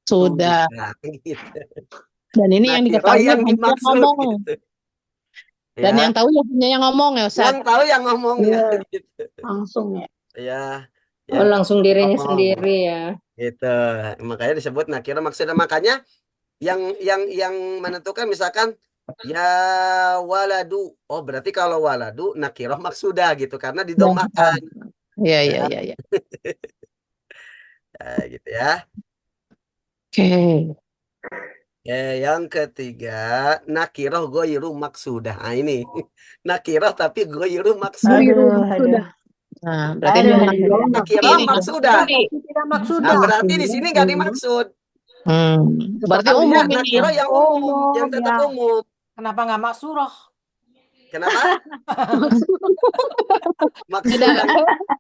sudah. gitu. Dan ini yang Nakiro diketahui yang hanya yang dimaksud ngomong. gitu. Dan Ya, yang tahu hanya yang ngomong ya Ustaz. yang tahu yang ngomongnya Iya. gitu. Langsung ya. Ya, Oh, yang langsung tahu dirinya ngomong sendiri ya. gitu. Makanya disebut nakiro maksudnya, makanya yang menentukan misalkan ya waladu. Oh, berarti kalau waladu nakiro maksudah gitu karena didomakan. Iya, Ya, iya, iya. gitu ya. Oke. Yang ketiga, nakiroh goyiru maksudah. Nah, ini nakiroh tapi goyiru maksudah. Aduh, aduh. Nah, berarti Aduh, cuma aduh, aduh. Nakiroh ini. maksudah. Tidak maksud Nah, berarti di sini nggak dimaksud. Berarti Artinya umum ini ya. nakiroh yang umum, yang umum tetap ya. umum. Kenapa nggak maksuroh? Kenapa? Beda, Maksudah.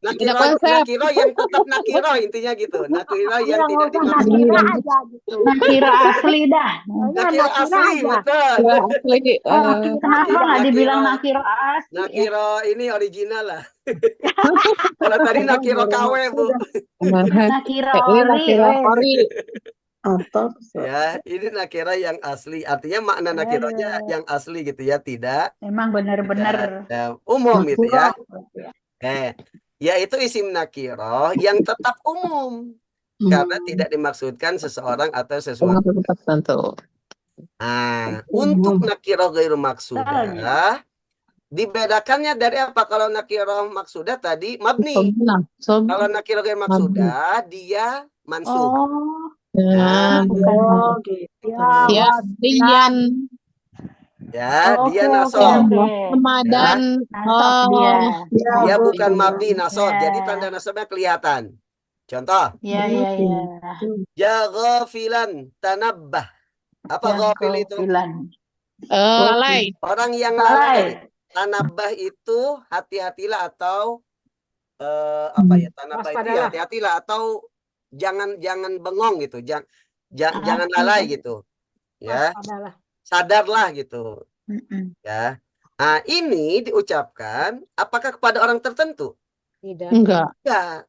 beda konsep. Nakiro yang tetap nakiro intinya gitu. Nakiro yang Yang tidak usah dimaksud. nakira aja gitu. Nakira asli dah. Nakiro asli, betul. Ya, asli. Oh, kenapa nggak dibilang Nakiro. nakira asli ya? Nakiro ini original lah. Kalau tadi nakiro KW, Bu. Nakira Ini ori. nakira ori. Ya, ini nakira yang asli. Artinya makna nakironya yang asli gitu ya, tidak Memang benar-benar umum gitu ya. maksuroh. Yaitu isim nakiro yang tetap umum karena tidak dimaksudkan seseorang atau sesuatu. Tentu. Nah, untuk nakiro gairu maksudah dibedakannya dari apa? Kalau nakiro maksudah tadi mabni. Kalau nakiro gairu maksudah dia mansub. Oh, Nah, Oh, gitu. Ya, Rian. ya, oke, dia oke, nasob. oke. Ramadan. Nasab dia. Dia bukan mabni nasob, Ya. jadi tanda nasabnya kelihatan. Contoh, Ya, ya, ya. ya ghafilan tanabbah. Apa ghafil itu? Bilang. Lalai. Orang yang Lalai. lalai. Tanabbah itu hati-hatilah atau apa ya? Tanabbah itu ya Waspadalah. hati-hatilah atau jangan bengong gitu. Jangan lalai gitu. Ya, Waspadalah. sadarlah gitu. Ya. Nah, ini diucapkan apakah kepada orang tertentu? Tidak. Enggak. Enggak.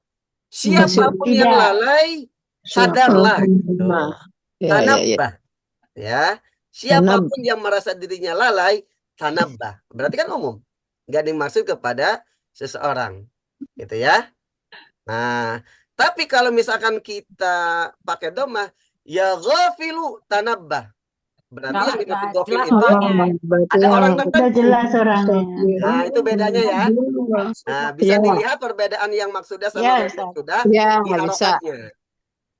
Siapapun Tidak. yang lalai, sadarlah gitu. Ya, ya, ya. Tanabbah. Ya. Siapapun yang merasa dirinya lalai, tanabbah. Berarti kan umum. Enggak dimaksud kepada seseorang. Gitu ya. Nah, tapi kalau misalkan kita pakai domah, ya ghafilu tanabbah. Berarti yang dimaksud ghafil jelas itu orangnya. ada orang Udah tertentu. jelas orangnya. Nah, itu bedanya ya. Nah, bisa Ya. dilihat perbedaan yang maksudah sama Ya, yang Ustaz. maksudah Ya, di bisa. harokatnya.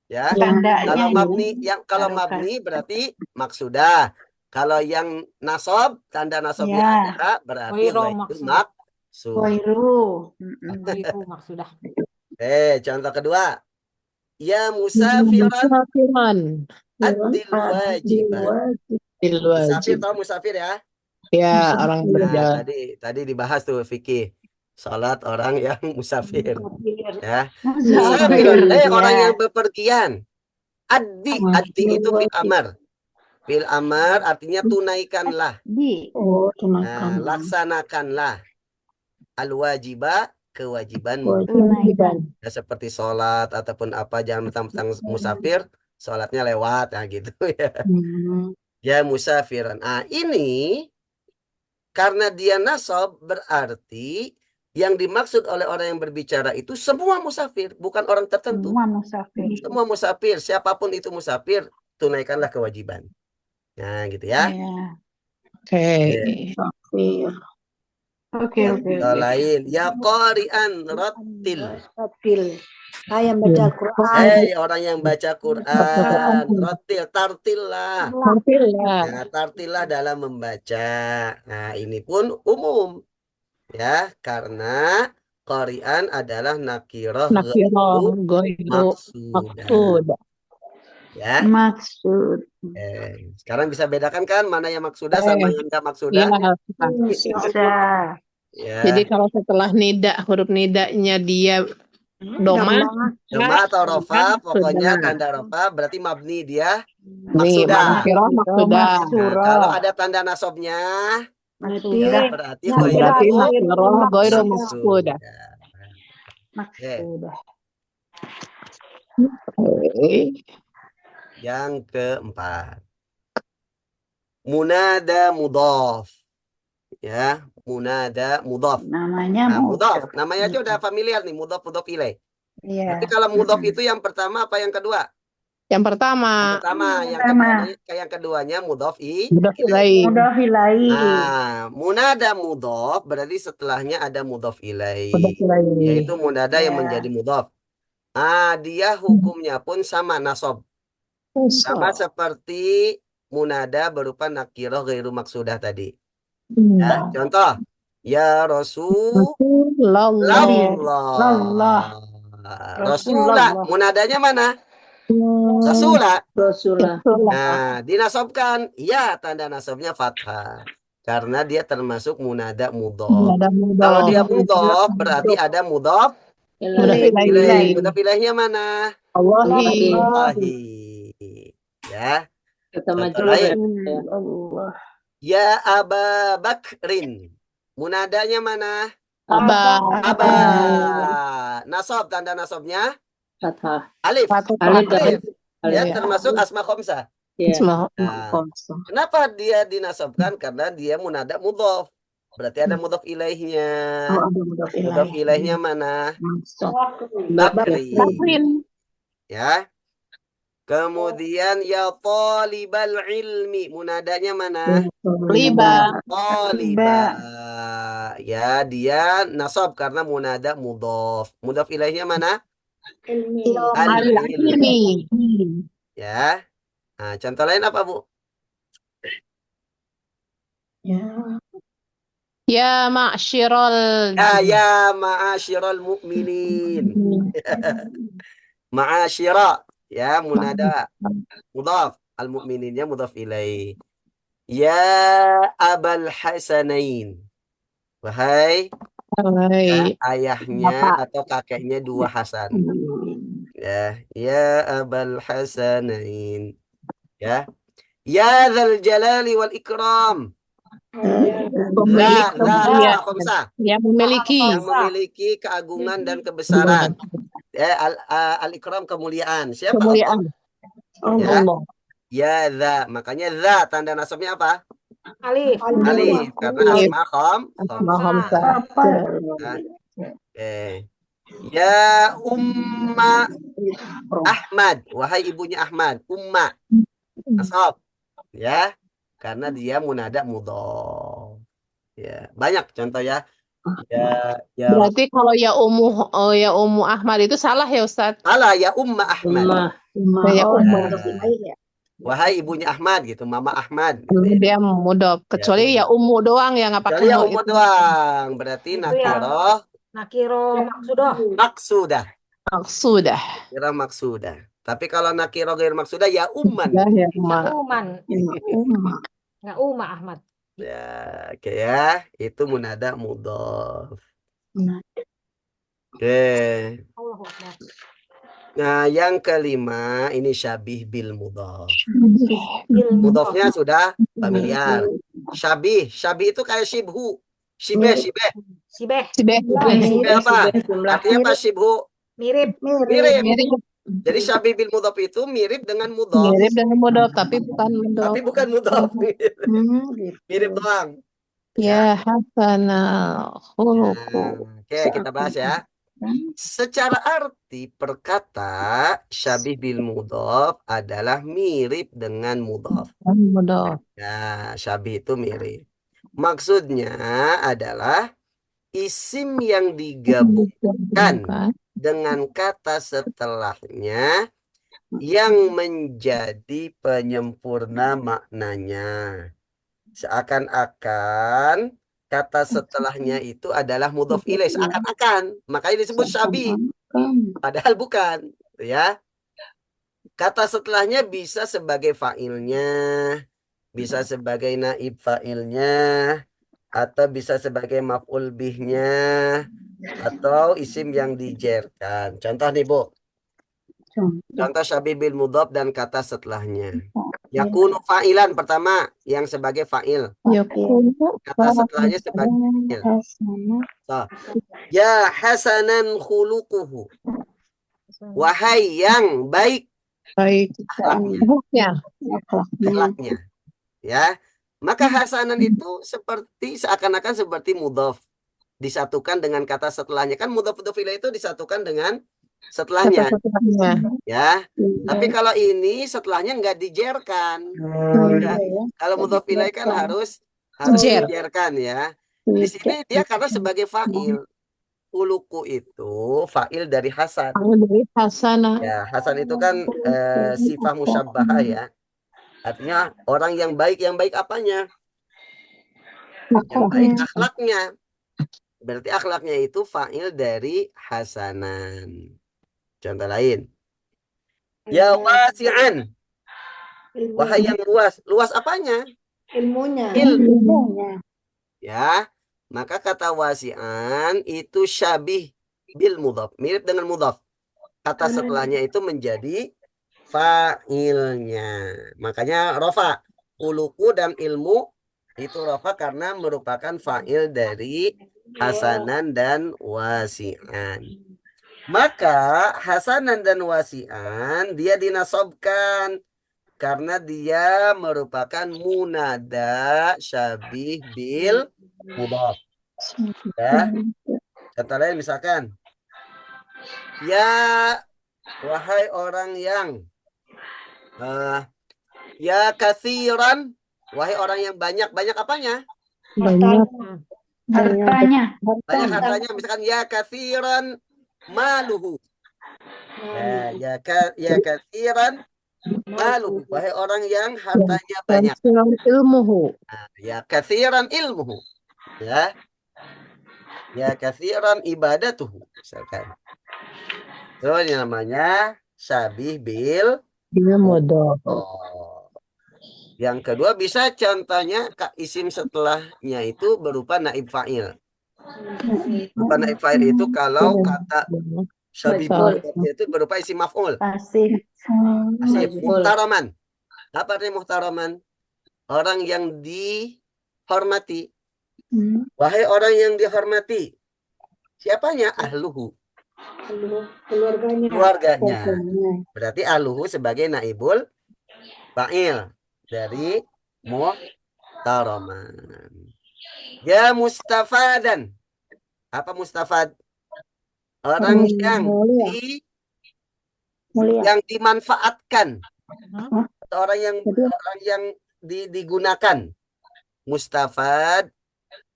Ya. Tandanya Kalau ini. mabni kalau Harokat. mabni berarti maksudah. Kalau yang nasob, tanda nasobnya Ya. ada berarti Ghairu ghairu maksudah. maksud. Wairu. Ghairu maksudah. Contoh kedua. Ya musafiran Musafiran. adil wajiban. Bil Musafir wajib. tahu musafir ya? Ya, orang yang Nah, berjalan. tadi dibahas tuh fikih. Salat orang yang musafir. Ya. Musafir. Musafir, orang Ya. yang bepergian. Addi itu fil amar. Fil amar artinya tunaikanlah. Nah, laksanakanlah al-wajibah kewajibanmu. Tunaikan. Ya, seperti sholat ataupun apa, jangan mentang-mentang musafir, sholatnya lewat, nah gitu ya. Ya musafiran. Ah, ini karena dia nasab berarti yang dimaksud oleh orang yang berbicara itu semua musafir, bukan orang tertentu. Semua musafir. Semua musafir, siapapun itu musafir, tunaikanlah kewajiban. Nah, gitu ya. Ya. Oke. Oke, Ya, oke, contoh oke. lain. Ya qari'an rattil. Ratil. Yang baca Al-Quran. Hei orang yang baca Quran, tartil lah. Nah, tartilah dalam membaca. Nah, ini pun umum ya, karena qari'an adalah nakirah ghairu Nakirah ghairu maksudah. maksud. Ya. Maksud. Sekarang bisa bedakan kan mana yang maksudah sama yang enggak maksudah? Iya. Bisa. Ya. Jadi kalau setelah nida, huruf nidanya dia doma, Doma atau rofa, pokoknya sudah. tanda rofa berarti mabni dia Nih, maksudah. nakirah maksudah. Nah, kalau ada tanda nasobnya, Berarti ya berarti Berarti ghairu nakirah ghairu maksudah. maksudah. Oke. Maksudah. Yang keempat, munada mudhaf. Ya, munada mudhaf. Namanya Nah, mudhaf, mudhaf. namanya aja udah familiar nih, mudhaf mudhaf ilaih. Iya. Berarti kalau mudhaf itu yang pertama apa yang kedua? Yang pertama, Yang keduanya mudhaf mudhaf ilaih. ilaih. Mudhaf ilaih. Nah, munada mudhaf berarti setelahnya ada mudhaf ilaih, Mudhaf ilaih. yaitu munada yang Ya. menjadi mudhaf. Dia hukumnya pun sama nasab. Sama seperti munada berupa nakirah ghairu maksudah tadi. Ya, contoh. Ya Rasulullah. Rasulullah. Munadanya mana? Rasulah. Nah, dinasobkan. Ya, tanda nasabnya fathah. Karena dia termasuk munada mudhaf. Kalau dia mudhaf berarti ada mudhaf ilaih. Mudhaf ilaihnya mana? Allahi. Ya. Contoh lain. Ya Aba Bakrin. Munadanya mana? Aba. Nasab, tanda nasabnya Fathah. alif. Alif. Ya, termasuk asma khamsah. Ya. Kenapa dia dinasabkan? Karena dia munada mudhaf. Berarti ada mudhaf ilaihnya. Mudhaf ilaihnya mana? Bakrin. Ya. Kemudian ya talibal ilmi. Munadanya mana? Liba. Taliba. Ya, dia nasab karena munada mudhaf. Mudhaf ilaihnya mana? Al-ilmi. Ya. Nah, contoh lain apa, Bu? Ya ma'syiral. Ya ma'asyiral mu'minin. Ma'asyira. Ya, munada mudhaf. Al-mu'mininnya mudhaf ilaih. Ya abal hasanain. Wahai ya, ayahnya atau kakeknya dua Hasan. Ya abal hasanain. Ya dzal jalali wal ikram. Yang memiliki keagungan dan kebesaran. Al-ikram kemuliaan. Siapa Allah? Ya za, makanya za tanda nasabnya apa? Alif. Karena asma khamsah. Ya Umma Ahmad, wahai ibunya Ahmad, Umma nasab. Ya, karena dia munada mudhaf. Ya, banyak contoh ya. Berarti kalau ya Ummu Ahmad itu salah ya Ustaz? Salah, ya Umma Ahmad. Wahai ibunya Ahmad gitu, Mama Ahmad. Gitu, dia mudhaf. Kecuali ya Ummu doang yang nggak pakai ya Ummu doang. Berarti nakirah maksudah. Nakirah maksudah. Tapi kalau nakirah ghair maksudah ya umman. Ya Umma Ahmad. Ya, oke ya. Itu munada mudhaf. Oke. Nah, yang kelima ini syabih bil mudhaf. Mudhafnya sudah familiar. Syabih itu kayak shibhu. Shibeh apa? Artinya apa shibhu? Mirip. Jadi syabih bil mudhaf itu mirip dengan mudhaf. Tapi bukan mudhaf. Mirip doang. Ya hasanal khuluqu. Oke, kita bahas ya. Secara arti perkata syabih bil mudhaf adalah mirip dengan mudhaf. Ya, syabih itu mirip. Maksudnya adalah isim yang digabungkan dengan kata setelahnya yang menjadi penyempurna maknanya. Seakan-akan kata setelahnya itu adalah mudhof ilaih, seakan-akan. Makanya disebut syabih, padahal bukan, ya. Kata setelahnya bisa sebagai fa'ilnya, bisa sebagai naib fa'ilnya, atau bisa sebagai maf'ul bihnya, atau isim yang dijerkan. Contoh nih, Bu. Contoh syabih bil mudhof dan kata setelahnya. Yakunu fa'ilan pertama, yang sebagai fa'il. Kata setelahnya sebagai fa'il. So, ya hasanan khuluquhu. Wahai yang baik Baik. akhlaknya. Ya. Akhlaknya. Ya. Maka hasanan itu seperti seakan-akan seperti mudhof. Disatukan dengan kata setelahnya. Kan mudhof ilaih itu disatukan dengan setelahnya. Ya. Tapi kalau ini setelahnya nggak dijerkan. Ya. Kalau mudhof ilaih kan harus Jer. dijerkan, ya. Di sini dia karena sebagai fa'il. Khuluqu itu fa'il dari hasan. Dari hasanah. Ya, hasan itu kan sifah musyabbahah, ya. Artinya orang yang baik apanya? Yang baik akhlaknya. Berarti akhlaknya itu fa'il dari hasanan. Contoh lain. Ya wasi'an. Wahai yang luas. Luas apanya? Ilmunya. Ilmunya. Ya. Maka kata wasi'an itu syabih bil mudhaf. Mirip dengan mudhaf. Kata setelahnya itu menjadi fa'ilnya. Makanya rofa. Khuluqu dan ilmu itu rofa karena merupakan fa'il dari hasanan dan wasi'an. Maka hasanan dan wasi'an dia dinasobkan karena dia merupakan munada syabih bil mudhaf. Ya. Kata lain misalkan, ya wahai orang yang ya kathiran, wahai orang yang banyak apanya? Banyak. Hartanya. Banyak hartanya. Misalkan ya kathiran maluhu. Ya kathiran maluhu. Wahai orang yang hartanya banyak. Ilmuhu. Ya kathiran ilmuhu. Ya. Ya kathiran ibadatuhu. Misalkan. Itu yang namanya syabih bil mudhof. Yang kedua bisa contohnya isim setelahnya itu berupa naib fa'il. Berupa naib fa'il itu kalau kata syabih bil mudhof itu berupa isim maf'ul. Pasif. Muhtaraman. Apa artinya muhtaraman? Orang yang dihormati. Wahai orang yang dihormati. Siapanya? Ahluhu. Keluarganya. Berarti ahluhu sebagai naibul fa'il dari muhtaraman. Ya mustafadan. Apa mustafad? Orang yang dimanfaatkan. Atau orang yang digunakan. Mustafad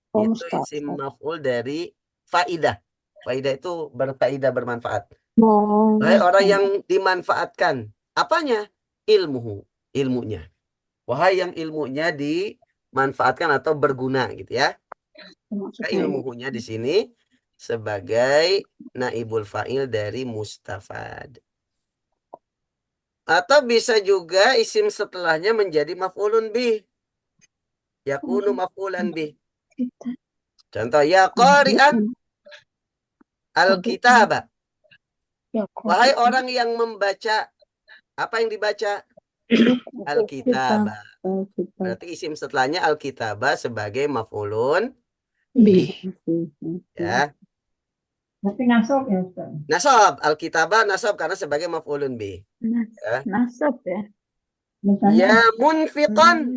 itu isim maf'ul dari faidah. Faidah itu berfaidah, bermanfaat. Wahai orang yang dimanfaatkan. Apanya? Ilmunya. Wahai yang ilmunya dimanfaatkan atau berguna gitu, ya. Ilmunya di sini sebagai naibul fa'il dari mustafad. Atau bisa juga isim setelahnya menjadi maf'ulun bih. Yakunu maf'ulan bih. Contoh, ya qari'an al-kitabah. Wahai orang yang membaca. Apa yang dibaca? Al-kitabah. Berarti isim setelahnya al-kitabah sebagai maf'ulun bih. Ya. Tapi nasab ya Ustaz. Nasab, al-kitabah nasab karena sebagai maf'ulun bih. Ya. Nasab ya. Ya munfiqan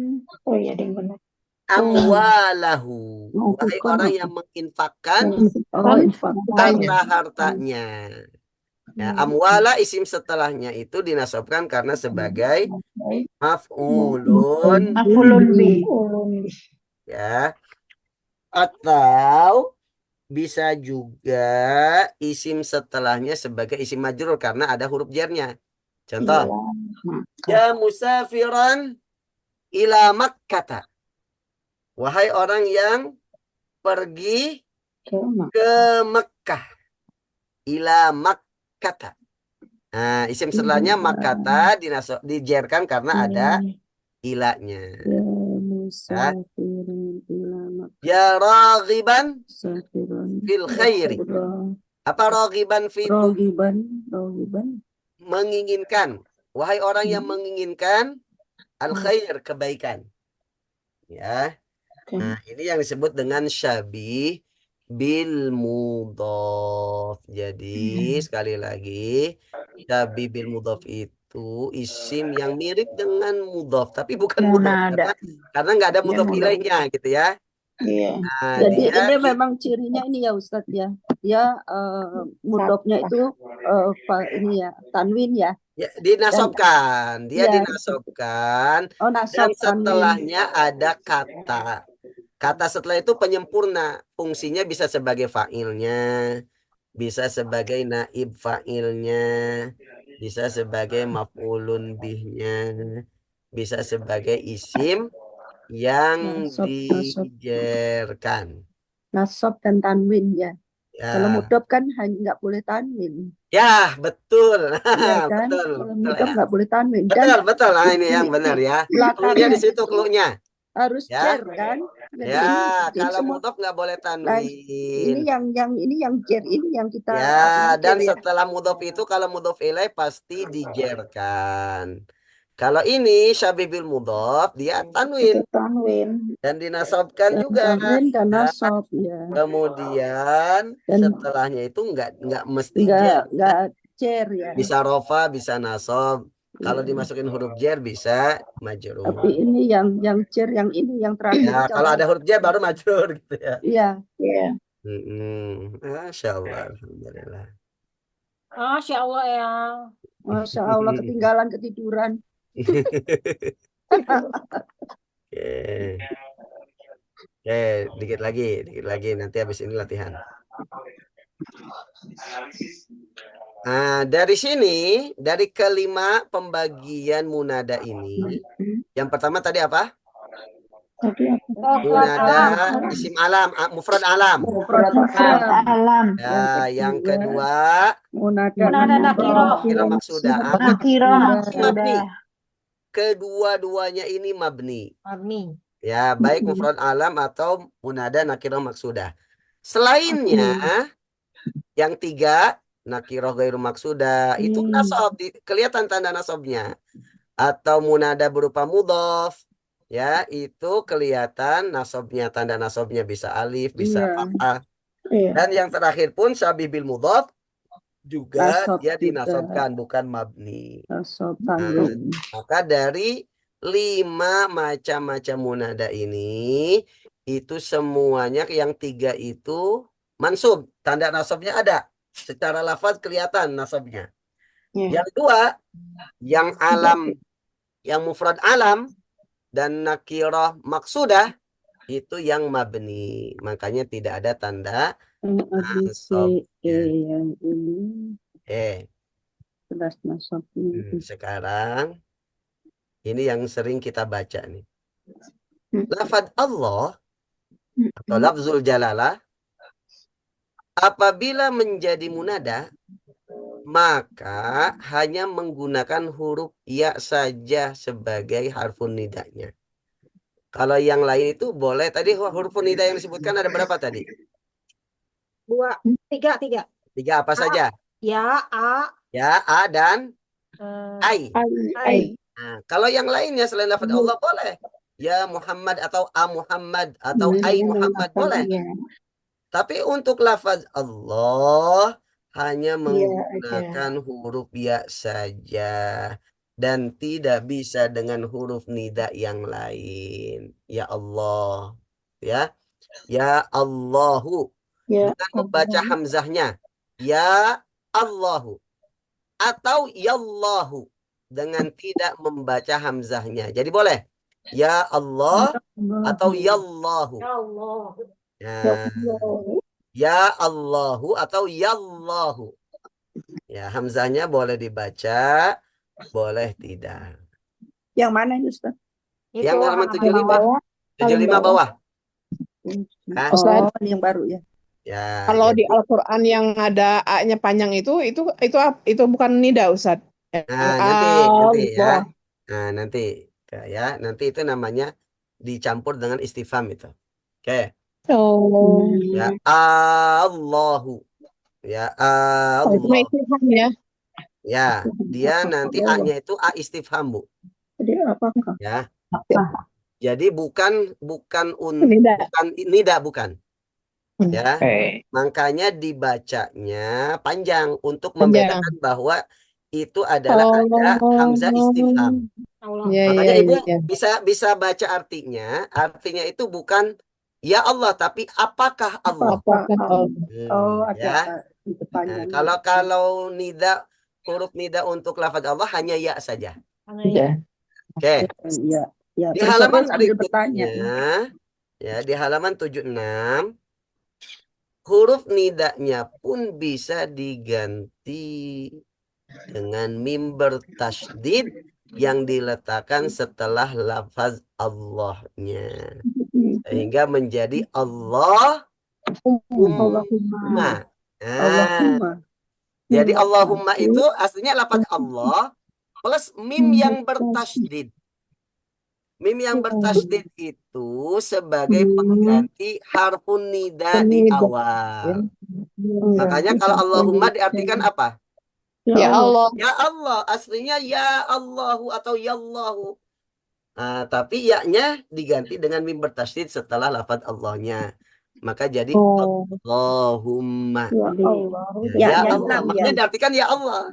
Oh iya, yang benar. amwalahu. Wahai orang yang menginfakkan harta-hartanya. Ya, amwala isim setelahnya itu dinasabkan karena sebagai maf'ulun Maf'ulun bih. ya. Atau bisa juga isim setelahnya sebagai isim majrur karena ada huruf jarnya. Contoh, ya musafiran ila Makkah. Wahai orang yang pergi ke Mekah. Ila Makkah. Nah, isim setelahnya Makkah dijerkan karena ada ilanya. Ya. Ya raghiban fil khairi. Apa raghiban fitu? Menginginkan. Wahai orang yang menginginkan al khair, kebaikan. Ya. Nah, ini yang disebut dengan syabih bil mudhaf. Jadi, sekali lagi, syabih bil mudhaf itu isim yang mirip dengan mudhaf, tapi bukan mudhaf karena nggak ada mudhaf ilaihnya gitu ya. Iya. Nah, Jadi dia ini memang cirinya ini ya Ustadz ya. Dia mudhofnya itu ini ya tanwin ya. dinasobkan, dia Ya. dinasobkan Oh dan nasab tanwin. setelahnya ada kata. Kata setelah itu penyempurna. Fungsinya bisa sebagai fa'ilnya, bisa sebagai naib fa'ilnya, bisa sebagai maf'ulun bihnya, bisa sebagai isim yang Nasab dijerkan. nasab dan tanwin ya. Kalau Ya, mudhaf kan hanya nggak boleh tanwin. ya betul. Iya kan? Betul, Kalau betul mudhaf ya. nggak boleh tanwin. Dan Betul, betul. Nah, ini yang benar ya. Cluenya belakangnya di situ itu cluenya. harus Ya. cer kan? Jadi Ya, ini kalau semua. mudhaf nggak boleh Nah, tanwin. ini yang cer ini yang kita Ya, ini dan cer ya. setelah mudhof itu kalau mudhof ilaih pasti dijerkan. Kalau ini syabih bil mudhof dia tanwin dan dinasabkan juga. Tanwin dan Ya. nasab ya. Kemudian Dan setelahnya itu nggak mesti jer. nggak cer ya. Bisa rofa, bisa nasab. Kalau dimasukin huruf jer bisa majrur. Tapi ini yang cer yang ini yang terakhir. Ya, kalau ada huruf jer baru majrur gitu ya. Iya. Iya. Masya Allah, alhamdulillah. Masya Allah ya. Masya Allah ketinggalan ketiduran. Oke, dikit lagi nanti habis ini latihan. Nah, dari sini, dari kelima pembagian munada ini, yang pertama tadi apa? Munada isim alam, mufrad alam. Alam. Ya, yang kedua Munada nakiroh. nakirah maksudah. Nakirah Mabni. Kedua-duanya ini mabni. Mabni. Ya, baik mufrad alam atau munada nakirah maksudah. Selainnya, yang tiga, nakirah gairu maksudah, itu nasab, kelihatan tanda nasabnya. Atau munada berupa mudhof, ya, itu kelihatan nasabnya, tanda nasabnya bisa alif, bisa fathah. Dan yang terakhir pun syabih bil mudhof, juga Nasab dia juga. dinasabkan, bukan mabni. Nasab Nah, maka dari 5 macam-macam munada ini, itu semuanya yang 3 itu mansub. Tanda nasabnya ada. Secara lafaz kelihatan nasabnya. Yang 2, yang alam, yang mufrad alam, dan nakirah maksudah, itu yang mabni. Makanya tidak ada tanda nasab. Yang ini jelas nasab. Sekarang ini yang sering kita baca nih. Lafaz Allah atau lafzul jalalah apabila menjadi munada maka hanya menggunakan huruf ya saja sebagai harfun nidanya. Kalau yang lain itu boleh. Tadi huruf nida yang disebutkan ada berapa tadi? 3. 3 apa saja? Ya, A. Ya, A dan ai. Nah, kalau yang lainnya selain lafaz Allah boleh. Ya Muhammad atau A Muhammad atau ai Muhammad boleh. Tapi untuk lafaz Allah hanya menggunakan huruf ya saja dan tidak bisa dengan huruf nida yang lain. Ya Allah, ya, ya Allahu. Dengan membaca hamzahnya, ya Allahu atau yallahu dengan tidak membaca hamzahnya. Jadi boleh ya Allah atau yallahu. Ya Allah. Nah, Ya Allahu atau Yallahu. Ya, hamzahnya boleh dibaca, boleh tidak. Yang mana ini Ustaz? Itu Yang halaman halaman 75. bawah. 75 bawah. Hah? Ustaz, Oh, ini yang baru ya. Ya, kalau di jadi Al-Quran yang ada A-nya panjang itu bukan nida, Ustaz. Yang nanti ya. Allah. Nah, nanti itu namanya dicampur dengan istifham itu. Oke. Oh, Ya Allahu. Ya oh, itu mah Allah. istifham ya. Ya, dia nanti A-nya itu A istifham, Bu. Jadi apakah? Ya. Ya. Jadi bukan Nida. nida bukan. Ya. Oke. Makanya dibacanya panjang untuk Panjang. membedakan bahwa itu adalah ada hamzah istifham. Allah. Ya, Makanya ya, Ibu ya. bisa baca artinya. Artinya itu bukan ya Allah, tapi apakah Allah? Apakah Allah? Oh, Ya. ada depannya. Kalau nida, huruf nida untuk lafaz Allah hanya ya saja. Ya. Oke. Iya, ya. Di Terus halaman saya sambil bertanya. berikutnya, ya di halaman 76, huruf nidanya pun bisa diganti dengan mim bertasydid yang diletakkan setelah lafaz Allahnya. Sehingga menjadi Allahumma. Nah, Allahumma. jadi Allahumma itu aslinya lafaz Allah plus mim yang bertasydid. Mim yang bertasydid itu sebagai pengganti harfun nida di awal. Makanya kalau Allahumma diartikan apa? Ya Allah. Ya Allah, aslinya ya Allahu atau Yallahu. Nah, tapi ya-nya diganti dengan mim bertasydid setelah lafaz Allahnya. Maka jadi Oh. Allahumma. Ya Allah. Ya Ya, Allah. enam, Makanya ya. diartikan ya Allah.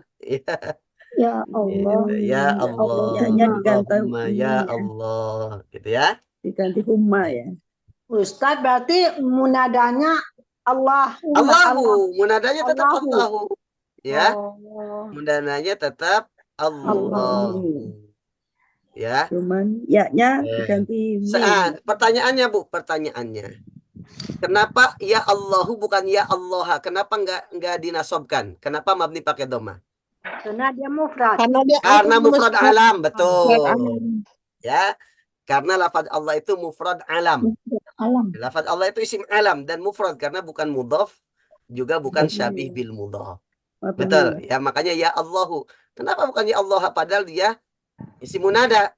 Ya Allah. Ya Allah. Ya-nya diganti Allahumma ya Allah. Gitu ya. diganti humma ya. Ustadz berarti munadanya Allahumma. Allahu. Munadanya tetap Allahu. Allahu. Ya. Oh. Munadanya tetap Allahu. Ya. Cuman ya-nya diganti mim. Pertanyaannya Bu, pertanyaannya. Kenapa ya Allahu bukan ya Allah? Kenapa nggak dinasobkan? Kenapa mabni pakai dhamma? Karena dia mufrad. Karena mufrad alam, betul. Mufrad alam. Ya. Karena lafaz Allah itu mufrad alam. Lafaz Allah itu isim alam dan mufrad karena bukan mudhaf, juga bukan syabih bil mudhaf. Betul. Ya, makanya ya Allahu. Kenapa bukan ya Allah padahal dia isim munada?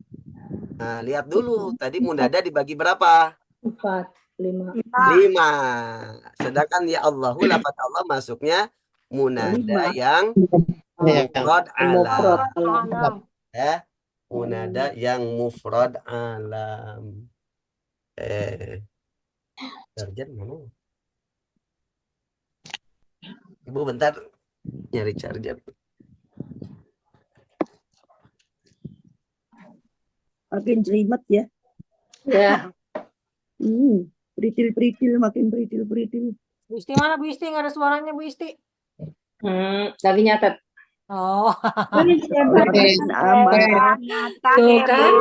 Nah, lihat dulu tadi munada dibagi berapa? 4, 5. 5. Sedangkan ya Allahu lafaz Allah masuknya munada yang mufrad alam. Ya. Munada yang mufrad alam. Charger mana? Ibu bentar nyari charger. Makin jelimet ya. Ya. Beritil-beritil, makin beritil-beritil. Bu Isti mana Bu Isti? Nggak ada suaranya Bu Isti. Lagi nyatet. Oh. Aman. Tuh kan.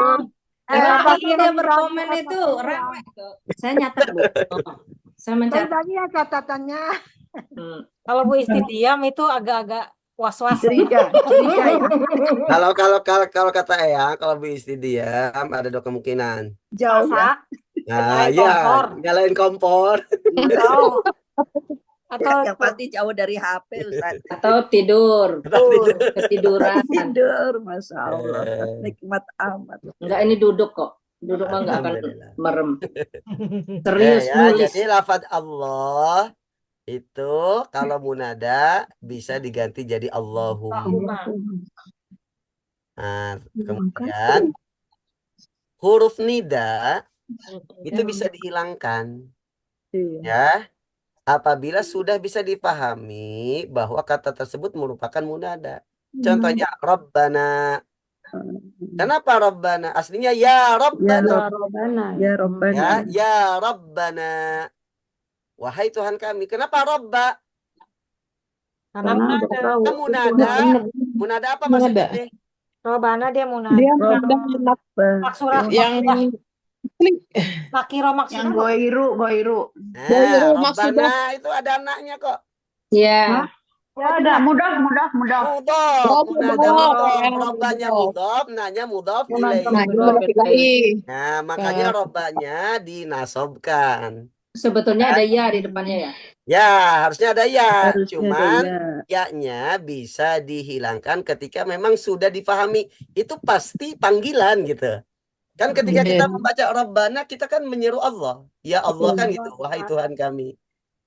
Apa Tadi dia berkomen itu rame tuh. Saya nyatet Bu. Saya mencatat. tadi ya catatannya. Kalau Bu Isti diam itu agak-agak was-was. Curiga, curiga ya. Kalau kata Eyang, kalau Bu Isti diam ada dua kemungkinan. Jauh ya. Nah, Nyalain ya, kompor. nyalain kompor. Atau Yang pasti jauh dari HP Ustaz. Atau tidur. Ketiduran. Tidur, Masya Allah. Nikmat amat. Enggak, ini duduk kok. Duduk mah enggak akan Alhamdulillah. merem. Serius Ya, nulis. jadi lafaz Allah itu kalau munada bisa diganti jadi Allahumma. Nah, kemudian huruf nida itu bisa dihilangkan. Ya. Apabila sudah bisa dipahami bahwa kata tersebut merupakan munada. Contohnya Rabbana. Kenapa Rabbana? Aslinya ya Rabbana. Ya Rabbana. Ya Rabbana. Wahai Tuhan kami. Kenapa Rabba? karena Munada. Munada apa maksudnya? Robana dia munada. Dia munada Surah yang Nakiro maksudnya Yang apa? goiru. Nah, maksudnya Robbana itu ada anaknya kok. Ya, Ya ada mudah. Mudof, oh munada mudhof mudof. ya Robbanya mudhof. mudof, nanya mudof Munada ilaih. Nah, ini mudah. mudhof ilaih. Nah, makanya Eh, robbanya dinasobkan. sebetulnya ada ya di depannya ya. Ya, harusnya ada ya. Harusnya ada Cuman ya. ya-nya bisa dihilangkan ketika memang sudah difahami. Itu pasti panggilan gitu. Kan ketika kita iya. membaca Rabbana, kita kan menyeru Allah. Ya Allah kan gitu. Wahai Tuhan kami.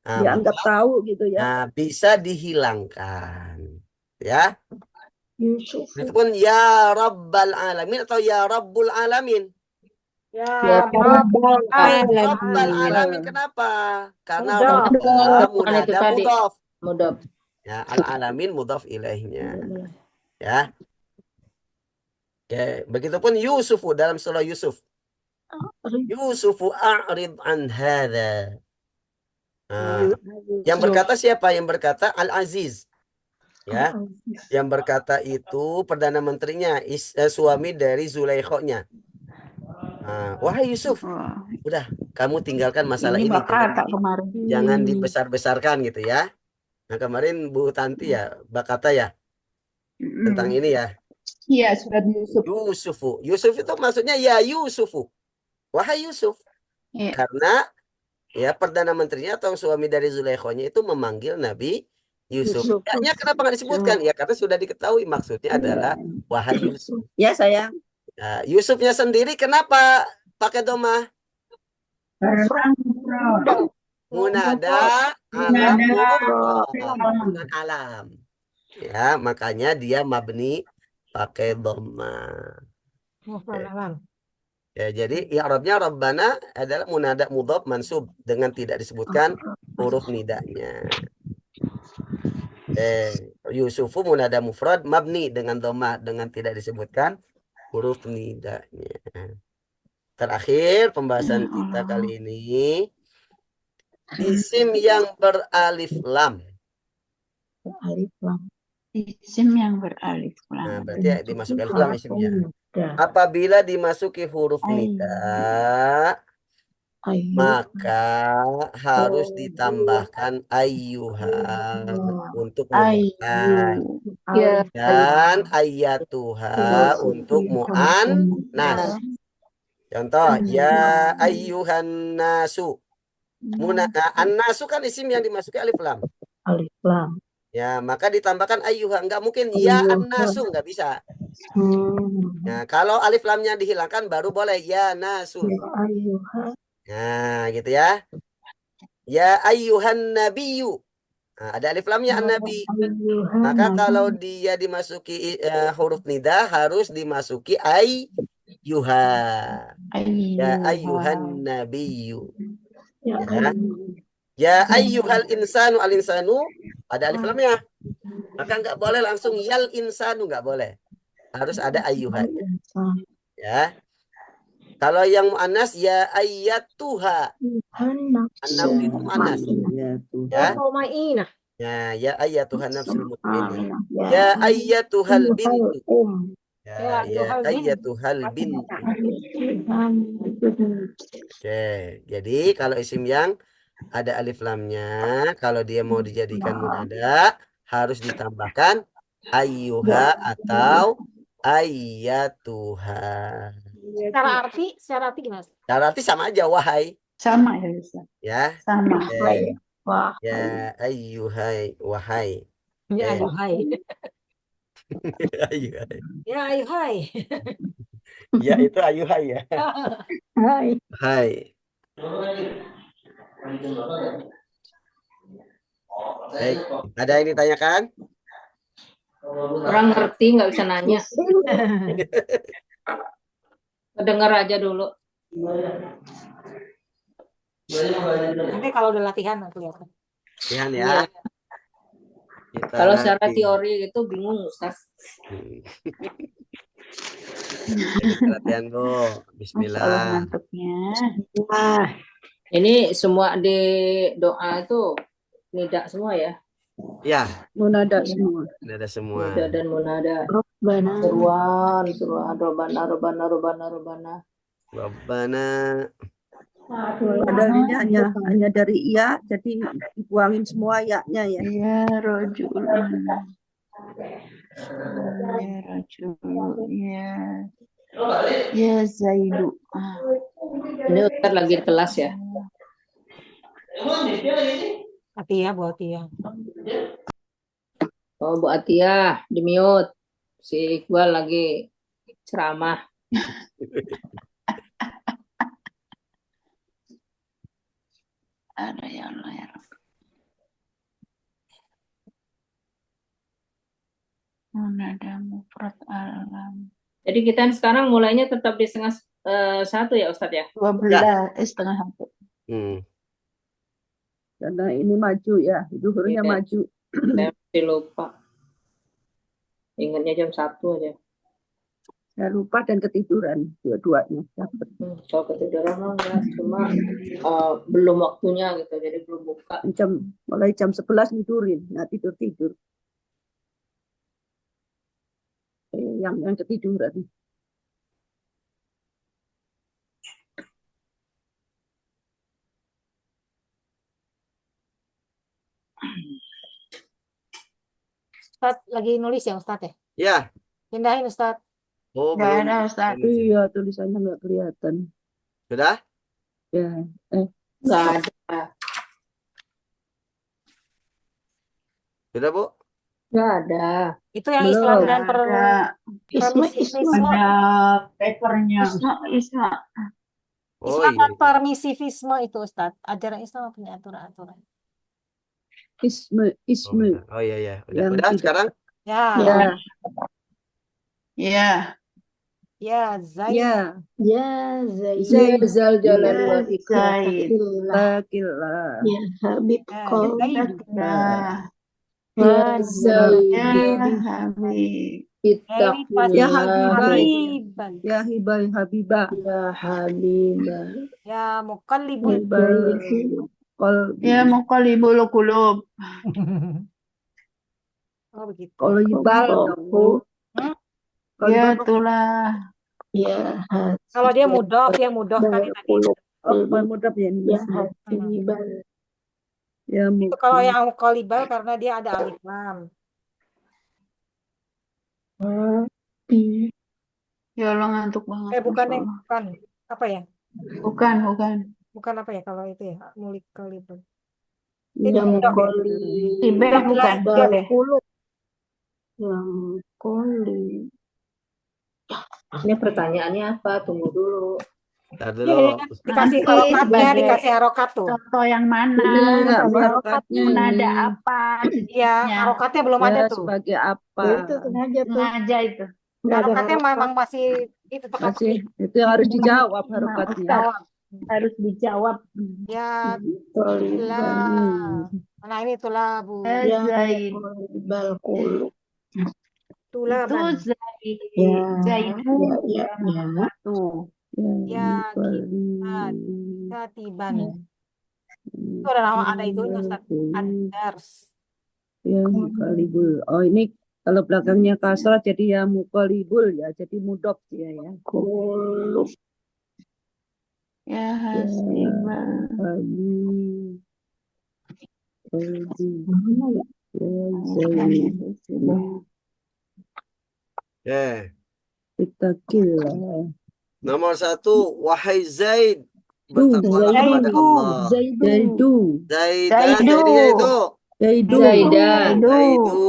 Nah, Dianggap maka tahu gitu ya. bisa dihilangkan. Ya. Yusuf. Itu pun ya Rabbal Alamin atau ya Rabbul Alamin. Ya, Ya, Rabbul Rabbal Alamin. Alamin kenapa? Karena Mudof. Rabba bukan itu munada tadi. mudhof. Mudof. Ya, al-alamin mudhof ilaihnya. Ya. Oke, begitupun Yusufu dalam surah Yusuf. Yusufu a'rid an hadza. Nah, yang berkata siapa? Yang berkata Al-Aziz. Ya. Yang berkata itu Perdana Menterinya, suami dari Zulaikhonya. Nah, wahai Yusuf, udah kamu tinggalkan masalah Ini ini. Bakata kemarin. Jangan dibesar-besarkan gitu ya. Nah, kemarin Bu Tanti ya, Bakata ya, tentang ini ya. Iya, surat Yusuf. Yusufu. Yusuf itu maksudnya ya Yusufu. Wahai Yusuf. Iya. Karena ya Perdana Menterinya atau suami dari Zulaikhonya itu memanggil Nabi Yusuf. Ya, kenapa nggak disebutkan? Ya karena sudah diketahui maksudnya adalah wahai Yusuf. Ya sayang. Nah, Yusufnya sendiri kenapa pakai domah? Munada alam bukan alam. Ya, makanya dia mabni pakai domah. Ya, jadi i'rabnya Rabbana adalah munada mudhof mansub dengan tidak disebutkan huruf nidanya. Yusufu munada mufrad mabni dengan domah dengan tidak disebutkan huruf nidanya. Terakhir pembahasan kita kali ini isim yang beralif lam. Isim yang beralif lam. Nah, berarti dimasuk alif lam isimnya. Apabila dimasuki huruf nida, maka harus ditambahkan ayyuha untuk mudzakkar dan ayatuha untuk muannas. Contoh, ya ayyuhan nasu. An-nasu kan isim yang dimasuki alif lam. Alif lam. Ya, maka ditambahkan ayyuha. Enggak mungkin ya an-nasu, enggak bisa. Nah, kalau alif lamnya dihilangkan baru boleh ya nasu. Nah, gitu ya. Ya ayyuhan nabiyyu. Nah, ada alif lamnya an-nabi. Maka kalau dia dimasuki huruf nida harus dimasuki ayyuha. Ya ayyuhan nabiyyu. Ya ayyuhal insanu, al-insanu ada alif lamnya. Maka enggak boleh langsung yal insanu, enggak boleh. Harus ada ayyuhanya. Ya. Kalau yang muannas ya ayyatuha. An-nafs itu muannas. Ya. Ya ayyatuhan nafsul mutmainnah. Ya ayyatuhal bintu. Ya ayyatuhal bintu. Oke, jadi kalau isim yang ada alif lamnya, kalau dia mau dijadikan munada, harus ditambahkan ayyuha atau ayyatuha. Secara arti gimana? Secara arti sama aja, wahai. Sama ya, Ustaz. Ya. Sama. Ya ayyuhai, wahai. Ya ayyuhai. Ayyuhai. Ya ayyuhai. Ya itu ayyuhai ya. Hai. Hai. Baik, ada yang ditanyakan? Orang ngerti nggak bisa nanya. Dengar aja dulu. Nanti kalau udah latihan kelihatan. Latihan ya. Kita Kalau secara nanti. teori itu bingung Ustaz. Latihan Bu. Bismillah. Ini semua di doa itu nida semua ya? Ya. Munada semua. Ada semua. Nida dan munada. Robbana. Seruan, robana. Rabbana. Padahal ini hanya dari iya, jadi dibuangin semua ya-nya ya. Ya rojulun. Ya rojul. Ya Zaidu. Ini Ustaz lagi di kelas ya. Atia, Bu Atia. Oh, Bu Atia, di mute. Si Iqbal lagi ceramah. Ada ya Allah ya Rabbi. Munada mufrad alam. Jadi kita sekarang mulainya tetap di setengah 1 ya Ustaz ya. 12 setengah 1. Karena ini maju ya, zuhurnya Iya. maju. Saya masih lupa. Ingatnya jam 1 aja. Saya lupa dan ketiduran dua-duanya. Kalau ketiduran mah enggak, cuma belum waktunya gitu, jadi belum buka. Mulai jam 11 tidurin, nah tidur. Yang ketiduran. Ustaz lagi nulis ya Ustaz ya? Ya. Pindahin Ustaz. Oh, Nggak belum. ada Ustaz. Iya, tulisannya nggak kelihatan. Sudah? Ya, Enggak ada. Sudah, Bu? Enggak ada. Itu yang Belum. Islam dan Ada permisivisme. Ada papernya. Isma. Oh, Islam iya. dan permisivisme itu Ustaz. Ajaran Islam punya aturan-aturan. Isme. Oh, iya, iya. Udah, Yang udah tidak- sekarang? Ya. Ya, Ya. Ya Zaid. ya. Ya Zaid. Ya zal jalal Ya wal ikram. Zaid. Kila. Ya Habib Ya Qol. Zaid. Nah. Ya Zaid. Ya Habib. Ittaqillah. Ya Habibah. Habiban. Ya Habibah. Ya Habibah. Ya Muqallibul. Ya Muqallibul Qulub. Oh begitu. Kalau ibal, Ya itulah. Ya Kalau dia mudof kan ya tadi. mudah ya ini. Ya Hasiban. Ya Itu kalau yang muqallibal karena dia ada alif lam. Ya Allah ngantuk banget. Bukan Masya deh, Allah. bukan. Apa ya? Bukan. Bukan apa ya kalau itu ya? Muqallibal. Ya Muqalli. Tibeh bukan. Tibeh. Ya Muqalli. Ini pertanyaannya apa? Tunggu dulu. Ntar Iya, dulu. dikasih Nanti harokatnya, sebagai dikasih harokat tuh. Contoh yang mana? Enggak, harokatnya Nada ini. apa? Iya, harokatnya belum ada Ya, tuh. sebagai apa? Itu sengaja tuh. Sengaja itu. Nggak ada Harokatnya harokat. memang masih itu Masih, itu yang harus dijawab Nah, harokatnya. jawab. Harus dijawab. Ya, Toliban. nah ini itulah Bu. Ya Zaid. Muqallibal Qulub. Itulah Itu Ban. Zaid. Ya, Zaidu. ya. Tuh. Ya, Katiban. Itu ada nama ada itunya Ustaz. Ad-Dars. Ya, muqallibul. Oh, ini kalau belakangnya kasrah jadi ya muqallibul ya, jadi mudhof dia ya. Qulub. Ya Hasiban. Ittaqillah. Nomor 1, wahai Zaid, bertakwalah kepada Allah. Zaidu. Zaidan, Zaidu. jadinya itu. Zaidu. Zaidan. Zaidu.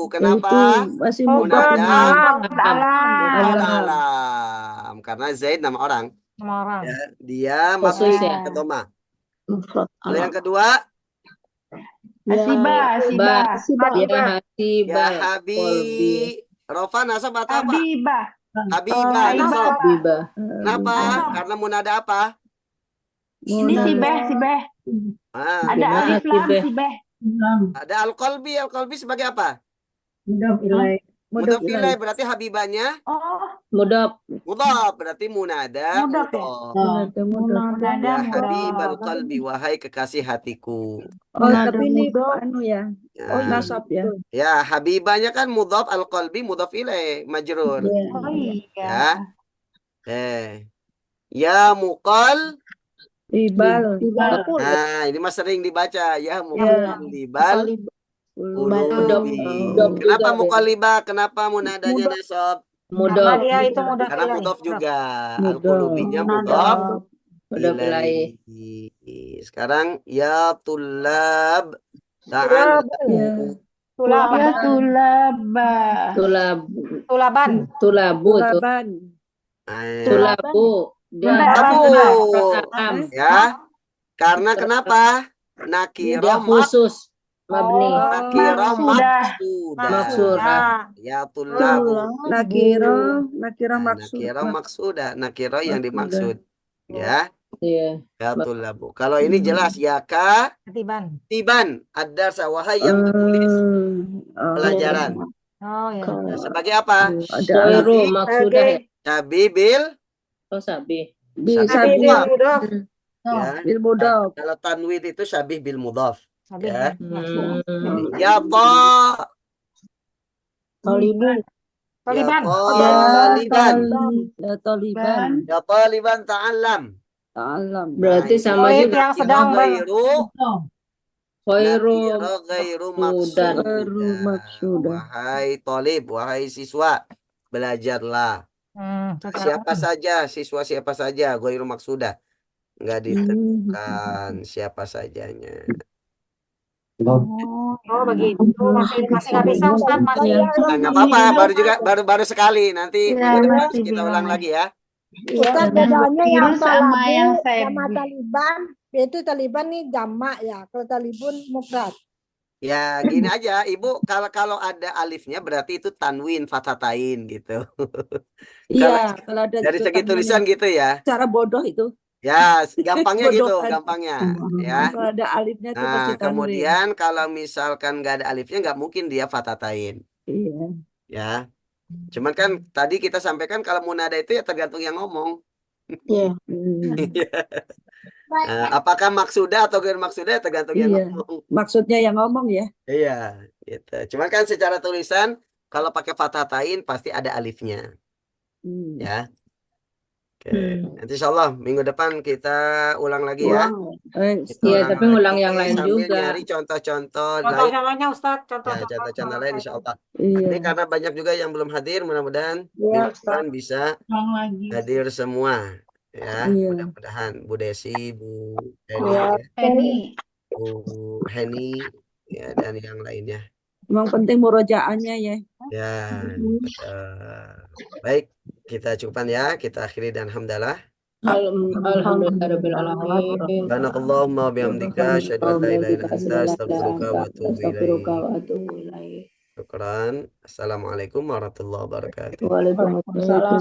Kenapa? Zaidu masih Mufrad mudhof. alam. Mufrad Alam. alam. Karena Zaid nama orang. Nama orang. Ya, dia Khusus masuk ya. ke doma. Mufrad Lalu yang alam. kedua, Hasibah. Ya ya Hasibal Habi. Qalbi. Rofa nasab atau apa? Habibah. Habibah Habibah. nasab. Habibah. Kenapa? Karena munada apa? Ini si Beh. Ah, Ada Gimana alif lam Beh? si Beh. ada al-qalbi. Al-qalbi sebagai apa? Mudah ilai. Mudhaf ilaih berarti habibahnya Oh, Mudhaf. mudhaf berarti munada Mudhaf ya? mudhaf. Munada Ya mudhaf. habibal qalbi, wahai kekasih hatiku. Oh, tapi ini ya. Ya, Nasab ya. ya habibahnya kan mudhaf, al-qalbi mudhaf ilaih majrur. Oh iya. Ya. Ya muqal. Ribal. Nah, ini mah sering dibaca. Ya muqallibal Mudhof qulubi. mudhof Kenapa juga deh. muqallibah? Kenapa munadanya nasab? Karena Mudhof dia itu mudah Karena ilahi. mudhof juga. Mudhof. Al-qulubinya mudhof mudhof ilaih. ilaihi. Sekarang ya tulab Tulaban. ta'al. Ya. Tulaban. Tulaba. Tulaban. Tulabu tuh. Tulaban. Nah, Tulabu. Dia Tulabu. am. Ya. Karena kenapa? Dia Nakirah khusus. Mabni. nakirah Maksudah. maksudah. Ya tulabu. Nakiro Nah, maksud. nakirah maksudah. Nakirah yang Maksudah. dimaksud. Ya. Iya. Ya tulabu. Kalau ini jelas ya ka Katiban. tiban ada wahai yang menulis pelajaran. Oh ya. Nah, sebagai apa? Ada Khairu Sabi, maksudah ya. sabi bil Oh sabi. bisa Tapi dia mudhof. ya. bil mudhof. Kalau tanwin itu syabih bil mudhaf. Sabi Ya. ya. Ya ta Taliban. ya Taliban. taliban. Ya taliban. Ya taliban ta'allam. Alam. Berarti sama Baik juga. yang sedang Ghairu Khairu nakira ghairu maksudan. Khairu maksudah. Wahai talib, wahai siswa, belajarlah. Siapa saja, siswa siapa saja, ghairu maksudah. Enggak ditentukan siapa sajanya. Oh begitu. Masih nggak bisa Ustaz, masih. Nah, nggak apa-apa, baru sekali. Nanti minggu depan kita ulang lagi ya. Ustaz, bedanya yang sama yang Talabu saya sama Taliban, itu Taliban nih jamak ya. Kalau Talibun mufrad. Ya, gini aja, Ibu, kalau ada alifnya berarti itu tanwin fathatain gitu. Iya, kalau ada Dari segi tulisan gitu ya. cara bodoh itu. Ya, gampangnya gitu, Bodohan. gampangnya ya. Kalau ada alifnya itu pasti Nah, tanwin. kemudian kalau misalkan nggak ada alifnya nggak mungkin dia fathatain. Iya. Ya. Cuman kan tadi kita sampaikan kalau munada itu ya tergantung yang ngomong. Iya. Nah, apakah maksudah atau gak maksudah ya tergantung yang Iya. ngomong. Maksudnya yang ngomong ya. Iya, gitu. Cuman kan secara tulisan kalau pakai fathatain pasti ada alifnya. Ya. Oke. Nanti insya Allah minggu depan kita ulang lagi ya. Kita Iya, ulang tapi ngulang lagi yang lain sambil juga. nyari contoh-contoh lain. Contoh yang lainnya Ustaz, Ya, contoh-contoh. contoh-contoh lain insya Allah. Iya. Ini karena banyak juga yang belum hadir, mudah-mudahan minggu depan bisa hadir semua. Ya, Iya. mudah-mudahan Bu Desi, Bu Eni, Ya. Ini Bu Heni, ya, dan yang lainnya. Emang penting murojaahnya ya. Ya, baik, kita cukupkan ya, kita akhiri dan alhamdulillah. Alhamdulillahirabbil alamin. Subhanakallahumma wa bihamdika asyhadu an la ilaha illa anta astaghfiruka wa atubu ilaik. Syukran. Assalamualaikum warahmatullahi wabarakatuh. Waalaikumsalam.